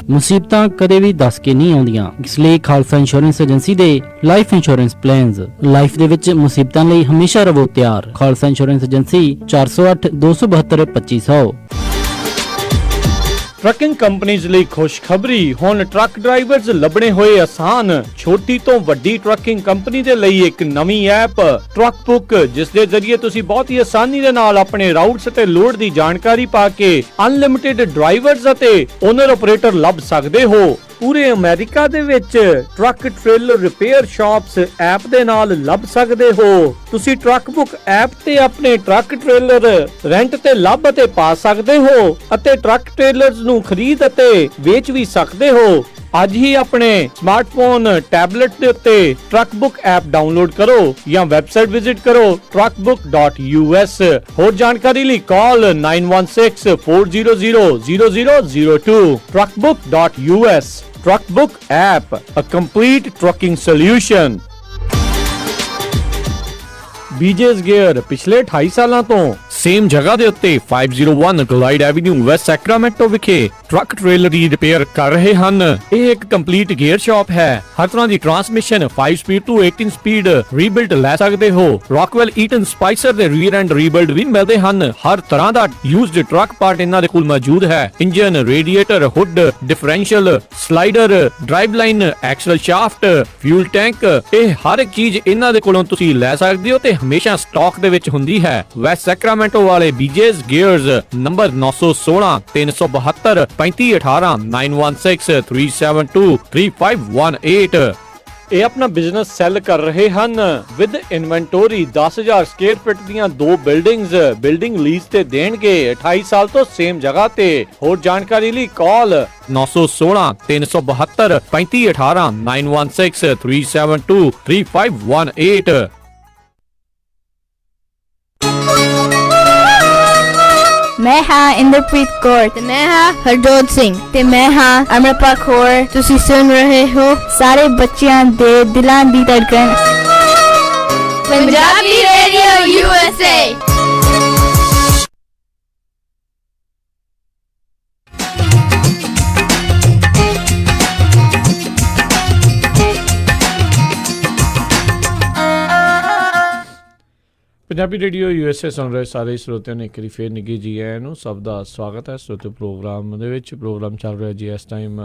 ਮੁਸੀਬਤਾਂ ਕਦੇ ਵੀ ਦੱਸ ਕੇ ਨਹੀਂ ਆਉਂਦੀਆਂ, ਇਸ ਲਈ ਖਾਲਸਾ ਇੰਸ਼ੋਰੈਂਸ ਏਜੰਸੀ ਦੇ ਲਾਈਫ ਇੰਸ਼ੋਰੈਂਸ ਪਲਾਨਸ ਲਾਈਫ ਦੇ ਵਿੱਚ ਮੁਸੀਬਤਾਂ ਲਈ ਹਮੇਸ਼ਾ ਰਹੋ ਤਿਆਰ। Khalsa insurance agency 408 272 2500। ਟਰੱਕਿੰਗ ਕੰਪਨੀਆਂ ਲਈ ਖੁਸ਼ਖਬਰੀ, ਹੁਣ ਟਰੱਕ ਡਰਾਈਵਰਸ ਲੱਭਣੇ ਹੋਏ ਆਸਾਨ। ਛੋਟੀ ਤੋਂ ਵੱਡੀ ਟਰੱਕਿੰਗ ਕੰਪਨੀ ਦੇ ਲਈ ਇੱਕ ਨਵੀਂ ਐਪ ਟਰੱਕ ਬੁੱਕ, ਜਿਸ ਦੇ ਜ਼ਰੀਏ ਤੁਸੀਂ ਬਹੁਤ ਹੀ ਆਸਾਨੀ ਦੇ ਨਾਲ ਆਪਣੇ ਰਾਊਟਸ ਅਤੇ ਲੋਡ ਦੀ ਜਾਣਕਾਰੀ ਪਾ ਕੇ ਅਨਲਿਮਿਟਿਡ ਡਰਾਈਵਰਸ ਅਤੇ ਓਨਰ ਆਪਰੇਟਰ ਲੱਭ ਸਕਦੇ ਹੋ। ਪੂਰੇ ਅਮਰੀਕਾ ਦੇ ਵਿੱਚ truck trailer repair shops app ਦੇ ਨਾਲ ਲੱਭ ਸਕਦੇ ਹੋ। ਤੁਸੀਂ ਟਰੱਕ ਬੁੱਕ ਐਪ ਤੇ ਆਪਣੇ ਟਰੱਕ ਟ੍ਰੇਲਰ ਰੈਂਟ ਤੇ ਲੱਭ ਅਤੇ ਪਾ ਸਕਦੇ ਹੋ ਅਤੇ ਟਰੱਕ ਟ੍ਰੇਲਰਸ ਨੂੰ ਖਰੀਦ ਅਤੇ ਵੇਚ ਵੀ ਸਕਦੇ ਹੋ। ਅੱਜ ਹੀ ਆਪਣੇ ਸਮਾਰਟਫੋਨ, ਟੈਬਲੇਟ ਦੇ ਉੱਤੇ ਟਰੱਕ ਬੁੱਕ ਐਪ ਡਾਊਨਲੋਡ ਕਰੋ ਜਾਂ ਵੈਬਸਾਈਟ ਵਿਜ਼ਿਟ ਕਰੋ truckbook.us। ਹੋਰ ਜਾਣਕਾਰੀ ਲਈ ਕਾਲ 9164000002 truckbook.us। Truck Book App, a complete trucking solution। BJ's Gear ਪਿਛਲੇ 28 ਸਾਲਾਂ ਤੋਂ ਸੇਮ ਜਗ੍ਹਾ ਦੇ ਉੱਤੇ 501 ਗਲਾਈਡ ਐਵਨਿਊ, ਵੈਸਟ ਸੈਕਰਾਮੈਂਟੋ ਵਿਖੇ ਟਰੱਕ ਟ੍ਰੇਲਰ ਦੀ ਰਿਪੇਅਰ ਕਰ ਰਹੇ ਹਨ। ਇਹ ਇੱਕ ਕੰਪਲੀਟ ਗੇਅਰ ਸ਼ਾਪ ਹੈ। ਹਰ ਤਰ੍ਹਾਂ ਦੀ ਟਰਾਂਸਮਿਸ਼ਨ 5 ਸਪੀਡ ਤੋਂ 18 ਸਪੀਡ ਰੀਬਿਲਡ ਲੈ ਸਕਦੇ ਹੋ। ਰੌਕਵੈਲ ਈਟਨ ਸਪਾਈਸਰ ਦੇ ਰੀਅਰ ਐਂਡ ਰੀਬਿਲਡ ਵੀ ਮਿਲਦੇ ਹਨ। ਹਰ ਤਰ੍ਹਾਂ ਦਾ ਯੂਜ਼ਡ ਟਰੱਕ ਪਾਰਟ ਇਹਨਾਂ ਦੇ ਕੋਲ ਮੌਜੂਦ ਹੈ। Engine, radiator, hood, differential, slider, drive line, axle shaft, fuel tank, ਇਹ ਹਰ ਇੱਕ ਚੀਜ਼ ਇਹਨਾਂ ਦੇ ਕੋਲੋਂ ਤੁਸੀਂ ਲੈ ਸਕਦੇ ਹੋ ਤੇ ਹਮੇਸ਼ਾ ਸਟਾਕ ਦੇ ਵਿੱਚ ਹੁੰਦੀ ਹੈ। ਵੈਸਟ ਸੈਕਰਾਮੈਂਟੋ ਵਾਲੇ BJ's Gears, ਨੰਬਰ 916 372 3518 916 372 3518। ਇਹ ਆਪਣਾ ਬਿਜ਼ਨਸ ਸੈੱਲ ਕਰ ਰਹੇ ਹਨ ਵਿਦ ਇਨਵੈਂਟੋਰੀ। 10000 ਸਕੁਅਰ ਫੀਟ ਦੀਆਂ 2 ਬਿਲਡਿੰਗ ਲੀਜ਼ ਤੇ ਦੇਣਗੇ 28 ਸਾਲ ਤੋਂ ਸੇਮ ਜਗ੍ਹਾ ਤੇ। ਹੋਰ ਜਾਣਕਾਰੀ ਲਈ ਕਾਲ 916 372 3518 916 372 3518। ਮੈਂ ਹਾਂ ਇੰਦਰਪ੍ਰੀਤ ਕੌਰ ਤੇ ਮੈਂ ਹਾਂ ਹਰਜੋਤ ਸਿੰਘ ਤੇ ਮੈਂ ਹਾਂ ਅਮਰਪਾਲ ਕੌਰ। ਤੁਸੀਂ ਸੁਣ ਰਹੇ ਹੋ ਸਾਰੇ ਬੱਚਿਆਂ ਦੇ ਦਿਲਾਂ ਦੀ ਧੜਕਣ Punjabi radio USA। Punjabi radio USA ਸੁਣ ਰਹੇ ਸਾਰੇ ਸਰੋਤਿਆਂ ਨੂੰ ਇੱਕ ਵਾਰੀ ਫੇਰ ਨਿੱਘੀ ਜੀ ਆਇਆਂ ਨੂੰ ਸਭ ਦਾ ਸਵਾਗਤ ਹੈ। ਸਰੋਤੇ ਪ੍ਰੋਗਰਾਮ ਦੇ ਵਿੱਚ ਪ੍ਰੋਗਰਾਮ ਚੱਲ ਰਿਹਾ ਜੀ ਇਸ time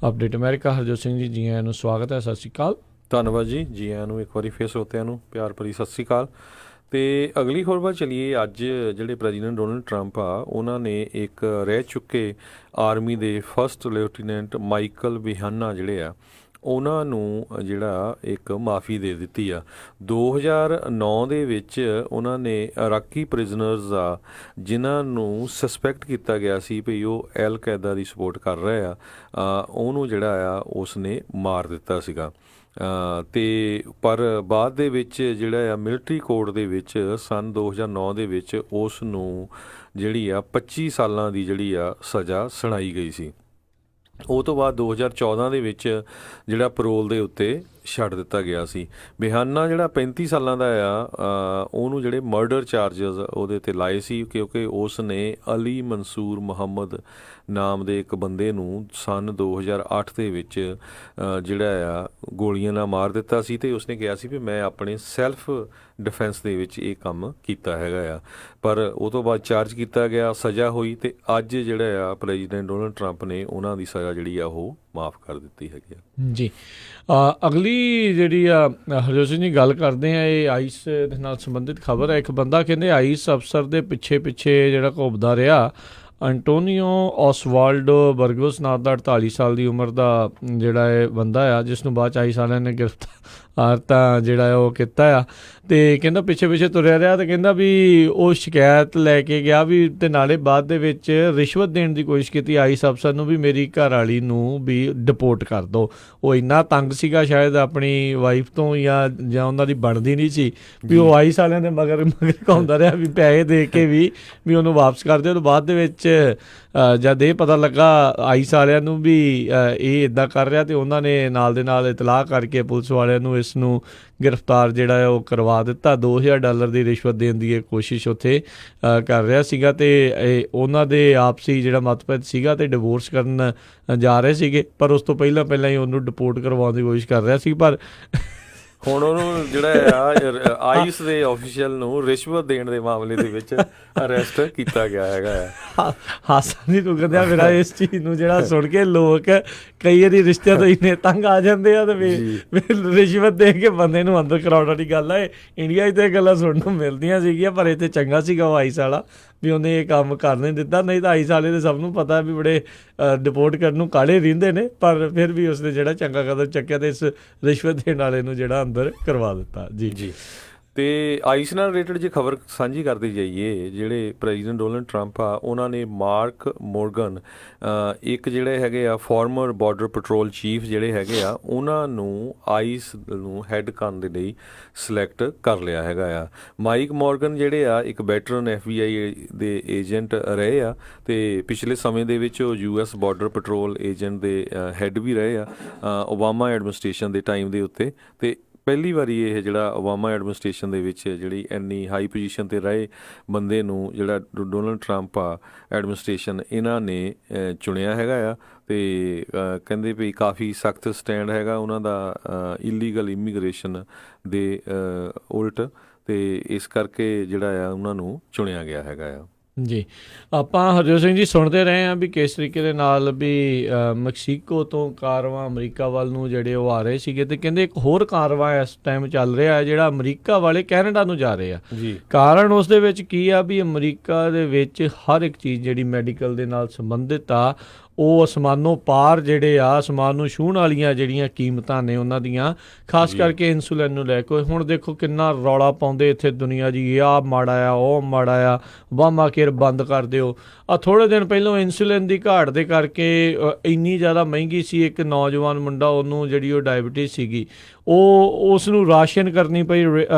update America. Harjot Singh ji ਆਇਆਂ ਨੂੰ ਸਵਾਗਤ ਹੈ। ਸਤਿ ਸ਼੍ਰੀ ਅਕਾਲ। ਧੰਨਵਾਦ ਜੀ ਆਇਆਂ ਨੂੰ ਇੱਕ ਵਾਰੀ ਫੇਰ ਸਰੋਤਿਆਂ ਨੂੰ ਪਿਆਰ ਭਰੀ ਸਤਿ ਸ਼੍ਰੀ ਅਕਾਲ। ਤੇ ਅਗਲੀ ਖਬਰ ਵੱਲ ਚੱਲੀਏ। ਅੱਜ ਜਿਹੜੇ ਪ੍ਰੈਜ਼ੀਡੈਂਟ ਡੋਨਲਡ ਟਰੰਪ ਆ ਉਹਨਾਂ ਨੇ ਇੱਕ ਰਹਿ ਚੁੱਕੇ ਆਰਮੀ ਦੇ ਫਸਟ ਲੈਫਟੀਨੈਂਟ ਮਾਈਕਲ ਬਿਹਾਨਾ ਜਿਹੜੇ ਆ ਉਹਨਾਂ ਨੂੰ ਜਿਹੜਾ ਇੱਕ ਮਾਫੀ ਦੇ ਦਿੱਤੀ ਆ। 2009 ਦੇ ਵਿੱਚ ਉਹਨਾਂ ਨੇ ਇਰਾਕੀ ਪ੍ਰਿਜ਼ਨਰਸ ਆ ਜਿਨ੍ਹਾਂ ਨੂੰ ਸਸਪੈਕਟ ਕੀਤਾ ਗਿਆ ਸੀ ਵੀ ਉਹ ਅਲ ਕਾਇਦਾ ਦੀ ਸਪੋਰਟ ਕਰ ਰਹੇ ਆ, ਉਹਨੂੰ ਜਿਹੜਾ ਆ ਉਸ ਨੇ ਮਾਰ ਦਿੱਤਾ ਸੀਗਾ। ਅਤੇ ਪਰ ਬਾਅਦ ਦੇ ਵਿੱਚ ਜਿਹੜਾ ਆ ਮਿਲਟਰੀ ਕੋਡ ਦੇ ਵਿੱਚ ਸੰਨ 2009 ਦੇ ਵਿੱਚ ਉਸ ਨੂੰ ਜਿਹੜੀ ਆ 25 ਸਾਲਾਂ ਦੀ ਜਿਹੜੀ ਆ ਸਜ਼ਾ ਸੁਣਾਈ ਗਈ ਸੀ। ਉਹ ਤੋਂ ਬਾਅਦ 2014 ਦੇ ਵਿੱਚ ਜਿਹੜਾ ਪਰੋਲ ਦੇ ਉੱਤੇ ਛੱਡ ਦਿੱਤਾ ਗਿਆ ਸੀ। ਬਿਹਾਨਾ ਜਿਹੜਾ 35 ਸਾਲਾਂ ਦਾ ਆ ਉਹਨੂੰ ਜਿਹੜੇ ਮਰਡਰ ਚਾਰਜਸ ਉਹਦੇ 'ਤੇ ਲਾਏ ਸੀ ਕਿਉਂਕਿ ਉਸ ਨੇ ਅਲੀ ਮਨਸੂਰ ਮੁਹੰਮਦ ਨਾਮ ਦੇ ਇੱਕ ਬੰਦੇ ਨੂੰ ਸੰਨ 2008 ਦੇ ਵਿੱਚ ਜਿਹੜਾ ਆ ਗੋਲੀਆਂ ਨਾਲ ਮਾਰ ਦਿੱਤਾ ਸੀ ਅਤੇ ਉਸਨੇ ਕਿਹਾ ਸੀ ਵੀ ਮੈਂ ਆਪਣੇ ਸੈਲਫ ਡਿਫੈਂਸ ਦੇ ਵਿੱਚ ਇਹ ਕੰਮ ਕੀਤਾ ਹੈਗਾ ਆ। ਪਰ ਉਹ ਤੋਂ ਬਾਅਦ ਚਾਰਜ ਕੀਤਾ ਗਿਆ, ਸਜ਼ਾ ਹੋਈ ਅਤੇ ਅੱਜ ਜਿਹੜਾ ਆ ਪ੍ਰੈਜ਼ੀਡੈਂਟ ਡੋਨਲਡ ਟਰੰਪ ਨੇ ਉਹਨਾਂ ਦੀ ਸਜ਼ਾ ਜਿਹੜੀ ਆ ਉਹ ਮਾਫ ਕਰ ਦਿੱਤੀ ਹੈਗੀ ਆ ਜੀ। ਅਗਲੀ ਜਿਹੜੀ ਆ ਹਰਜੋਤ ਸਿੰਘ ਜੀ ਗੱਲ ਕਰਦੇ ਆ, ਇਹ ਆਈਸ ਦੇ ਨਾਲ ਸੰਬੰਧਿਤ ਖਬਰ ਹੈ। ਇੱਕ ਬੰਦਾ ਕਹਿੰਦੇ ਆਈਸ ਅਫਸਰ ਦੇ ਪਿੱਛੇ ਜਿਹੜਾ ਘੁੰਮਦਾ ਰਿਹਾ ਅੰਟੋਨੀਓ ਓਸਵਾਲਡੋ ਬਰਗੋਸ ਨਾਂ ਦਾ 48 ਸਾਲ ਦੀ ਉਮਰ ਦਾ ਜਿਹੜਾ ਇਹ ਬੰਦਾ ਆ ਜਿਸ ਨੂੰ ਬਾਅਦ 'ਚ ਆਈਸ ਵਾਲਿਆਂ ਨੇ ਗ੍ਰਿਫਤਾਰ ਤਾਂ ਜਿਹੜਾ ਉਹ ਕੀਤਾ ਆ। ਅਤੇ ਕਹਿੰਦਾ ਪਿੱਛੇ ਤੁਰਿਆ ਰਿਹਾ ਅਤੇ ਕਹਿੰਦਾ ਵੀ ਉਹ ਸ਼ਿਕਾਇਤ ਲੈ ਕੇ ਗਿਆ ਵੀ ਅਤੇ ਨਾਲੇ ਬਾਅਦ ਦੇ ਵਿੱਚ ਰਿਸ਼ਵਤ ਦੇਣ ਦੀ ਕੋਸ਼ਿਸ਼ ਕੀਤੀ ਆਈਸ ਅਫਸਰ ਨੂੰ ਵੀ ਮੇਰੀ ਘਰ ਵਾਲੀ ਨੂੰ ਵੀ ਡਿਪੋਰਟ ਕਰ ਦਿਓ। ਉਹ ਇੰਨਾ ਤੰਗ ਸੀਗਾ ਸ਼ਾਇਦ ਆਪਣੀ ਵਾਈਫ ਤੋਂ ਜਾਂ ਉਹਨਾਂ ਦੀ ਬਣਦੀ ਨਹੀਂ ਸੀ ਵੀ ਉਹ ਆਈਸ ਵਾਲਿਆਂ ਦੇ ਮਗਰ ਘੁੰਮਦਾ ਰਿਹਾ ਵੀ ਪੈਸੇ ਦੇ ਕੇ ਵੀ ਉਹਨੂੰ ਵਾਪਸ ਕਰ ਦਿਓ। ਬਾਅਦ ਦੇ ਵਿੱਚ ਜਦ ਇਹ ਪਤਾ ਲੱਗਾ ਆਈਸ ਵਾਲਿਆਂ ਨੂੰ ਵੀ ਇਹ ਇੱਦਾਂ ਕਰ ਰਿਹਾ ਅਤੇ ਉਹਨਾਂ ਨੇ ਨਾਲ ਦੇ ਨਾਲ ਇਤਲਾਹ ਕਰਕੇ ਪੁਲਿਸ ਵਾਲਿਆਂ ਨੂੰ ਇਸ ਨੂੰ ਗ੍ਰਿਫਤਾਰ ਜਿਹੜਾ ਹੈ ਉਹ ਕਰਵਾ ਦਿੱਤਾ। $2000 ਦੀ ਰਿਸ਼ਵਤ ਦੇਣ ਦੀ ਇਹ ਕੋਸ਼ਿਸ਼ ਉੱਥੇ ਕਰ ਰਿਹਾ ਸੀਗਾ ਅਤੇ ਉਹਨਾਂ ਦੇ ਆਪਸੀ ਜਿਹੜਾ ਮਤਭੇਦ ਸੀਗਾ ਅਤੇ ਡਿਵੋਰਸ ਕਰਨ ਜਾ ਰਹੇ ਸੀਗੇ, ਪਰ ਉਸ ਤੋਂ ਪਹਿਲਾਂ ਹੀ ਉਹਨੂੰ ਡਿਪੋਰਟ ਕਰਵਾਉਣ ਦੀ ਕੋਸ਼ਿਸ਼ ਕਰ ਰਿਹਾ ਸੀ। ਪਰ ਹੁਣ ਉਹਨੂੰ ਜਿਹੜਾ ਆ ਆਈਸ ਦੇ ਆਫੀਸ਼ੀਅਲ ਨੂੰ ਰਿਸ਼ਵਤ ਦੇਣ ਦੇ ਮਾਮਲੇ ਦੇ ਵਿੱਚ ਅਰੈਸਟ ਕੀਤਾ ਗਿਆ ਹੈਗਾ ਆ। ਹਾਸਾ ਨਹੀਂ ਰੁਕਦਾ ਮੇਰਾ ਇਸ ਚੀਜ਼ ਨੂੰ ਜਿਹੜਾ ਸੁਣ ਕੇ ਲੋਕ ਕਈ ਵਾਰੀ ਰਿਸ਼ਤਿਆਂ ਤੋਂ ਇੰਨੇ ਤੰਗ ਆ ਜਾਂਦੇ ਆ ਤੇ ਰਿਸ਼ਵਤ ਦੇ ਕੇ ਬੰਦੇ ਨੂੰ ਅੰਦਰ ਕਰਾਉਣ ਵਾਲੀ ਗੱਲ ਆ। ਇੰਡੀਆ 'ਚ ਤਾਂ ਇਹ ਗੱਲਾਂ ਸੁਣਨ ਨੂੰ ਮਿਲਦੀਆਂ ਸੀਗੀਆਂ, ਪਰ ਇੱਥੇ ਚੰਗਾ ਸੀਗਾ ਉਹ ਆਈਸ ਵਾਲਾ ਵੀ ਉਹਨੇ ਇਹ ਕੰਮ ਕਰ ਨਹੀਂ ਦਿੱਤਾ। ਨਹੀਂ ਤਾਂ ਆਈਸ ਵਾਲੇ ਦੇ ਸਭ ਨੂੰ ਪਤਾ ਵੀ ਬੜੇ ਡਿਪੋਰਟ ਕਰਨ ਨੂੰ ਕਾਹਲੇ ਰਹਿੰਦੇ ਨੇ, ਪਰ ਫਿਰ ਵੀ ਉਸਨੇ ਜਿਹੜਾ ਚੰਗਾ ਕਦਮ ਚੱਕਿਆ ਅਤੇ ਇਸ ਰਿਸ਼ਵਤ ਦੇਣ ਵਾਲੇ ਨੂੰ ਜਿਹੜਾ ਅੰਦਰ ਕਰਵਾ ਦਿੱਤਾ। ਜੀ ਅਤੇ ਆਈਸ ਨਾਲ ਰਿਲੇਟਡ ਜੇ ਖਬਰ ਸਾਂਝੀ ਕਰਦੇ ਜਾਈਏ, ਜਿਹੜੇ ਪ੍ਰੈਜ਼ੀਡੈਂਟ ਡੋਨਲਡ ਟਰੰਪ ਆ ਉਹਨਾਂ ਨੇ ਮਾਰਕ ਮੋਰਗਨ ਇੱਕ ਜਿਹੜੇ ਹੈਗੇ ਆ ਫਾਰਮਰ ਬਾਰਡਰ ਪੈਟਰੋਲ ਚੀਫ ਜਿਹੜੇ ਹੈਗੇ ਆ ਉਹਨਾਂ ਨੂੰ ਆਈਸ ਨੂੰ ਹੈੱਡ ਕਰਨ ਦੇ ਲਈ ਸਿਲੈਕਟ ਕਰ ਲਿਆ ਹੈਗਾ ਆ। ਮਾਈਕ ਮੋਰਗਨ ਜਿਹੜੇ ਆ ਇੱਕ ਵੈਟਰਨ FBI ਦੇ ਏਜੰਟ ਰਹੇ ਆ ਅਤੇ ਪਿਛਲੇ ਸਮੇਂ ਦੇ ਵਿੱਚ ਉਹ US ਬਾਰਡਰ ਪੈਟਰੋਲ ਏਜੰਟ ਦੇ ਹੈੱਡ ਵੀ ਰਹੇ ਆ ਓਬਾਮਾ ਐਡਮਿਨਿਸਟ੍ਰੇਸ਼ਨ ਦੇ ਟਾਈਮ ਦੇ ਉੱਤੇ। ਅਤੇ ਪਹਿਲੀ ਵਾਰੀ ਇਹ ਜਿਹੜਾ ਓਬਾਮਾ ਐਡਮਿਨਿਸਟ੍ਰੇਸ਼ਨ ਦੇ ਵਿੱਚ ਜਿਹੜੀ ਇੰਨੀ ਹਾਈ ਪੋਜੀਸ਼ਨ 'ਤੇ ਰਹੇ ਬੰਦੇ ਨੂੰ ਜਿਹੜਾ ਡੋਨਲਡ ਟਰੰਪ ਆ ਐਡਮਿਨਿਸਟ੍ਰੇਸ਼ਨ ਇਹਨਾਂ ਨੇ ਚੁਣਿਆ ਹੈਗਾ ਆ। ਅਤੇ ਕਹਿੰਦੇ ਵੀ ਕਾਫੀ ਸਖਤ ਸਟੈਂਡ ਹੈਗਾ ਉਹਨਾਂ ਦਾ ਇਲੀਗਲ ਇਮੀਗ੍ਰੇਸ਼ਨ ਦੇ ਉਲਟ, ਅਤੇ ਇਸ ਕਰਕੇ ਜਿਹੜਾ ਆ ਉਹਨਾਂ ਨੂੰ ਚੁਣਿਆ ਗਿਆ ਹੈਗਾ ਆ। ਜੀ ਆਪਾਂ ਹਰਜੋਤ ਸਿੰਘ ਜੀ ਸੁਣਦੇ ਰਹੇ ਹਾਂ ਵੀ ਕਿਸ ਤਰੀਕੇ ਦੇ ਨਾਲ ਵੀ ਮੈਕਸੀਕੋ ਤੋਂ ਕਾਰਵਾਂ ਅਮਰੀਕਾ ਵੱਲ ਨੂੰ ਜਿਹੜੇ ਉਹ ਆ ਰਹੇ ਸੀਗੇ, ਅਤੇ ਕਹਿੰਦੇ ਇੱਕ ਹੋਰ ਕਾਰਵਾਂ ਇਸ ਟਾਈਮ ਚੱਲ ਰਿਹਾ ਹੈ ਜਿਹੜਾ ਅਮਰੀਕਾ ਵਾਲੇ ਕੈਨੇਡਾ ਨੂੰ ਜਾ ਰਹੇ ਆ। ਜੀ ਕਾਰਨ ਉਸ ਦੇ ਵਿੱਚ ਕੀ ਆ ਵੀ ਅਮਰੀਕਾ ਦੇ ਵਿੱਚ ਹਰ ਇੱਕ ਚੀਜ਼ ਜਿਹੜੀ ਮੈਡੀਕਲ ਦੇ ਨਾਲ ਸੰਬੰਧਿਤ ਆ ਉਹ ਅਸਮਾਨੋਂ ਪਾਰ ਜਿਹੜੇ ਆ ਅਸਮਾਨ ਨੂੰ ਛੂਹਣ ਵਾਲੀਆਂ ਜਿਹੜੀਆਂ ਕੀਮਤਾਂ ਨੇ ਉਹਨਾਂ ਦੀਆਂ, ਖਾਸ ਕਰਕੇ ਇਨਸੂਲਿਨ ਨੂੰ ਲੈ ਕੇ। ਹੁਣ ਦੇਖੋ ਕਿੰਨਾ ਰੌਲਾ ਪਾਉਂਦੇ ਇੱਥੇ ਦੁਨੀਆ ਜੀ, ਆਹ ਮਾੜਾ ਆ ਉਹ ਮਾੜਾ ਆ, ਓਬਾਮਾ ਕੇਅਰ ਬੰਦ ਕਰ ਦਿਓ। ਥੋੜ੍ਹੇ ਦਿਨ ਪਹਿਲਾਂ ਇਨਸੂਲਿਨ ਦੀ ਘਾਟ ਦੇ ਕਰਕੇ ਇੰਨੀ ਜ਼ਿਆਦਾ ਮਹਿੰਗੀ ਸੀ, ਇੱਕ ਨੌਜਵਾਨ ਮੁੰਡਾ ਉਹਨੂੰ ਜਿਹੜੀ ਉਹ ਡਾਇਬਟੀਜ਼ ਸੀਗੀ ਉਸ ਨੂੰ ਰਾਸ਼ਨ ਕਰਨੀ ਪਈ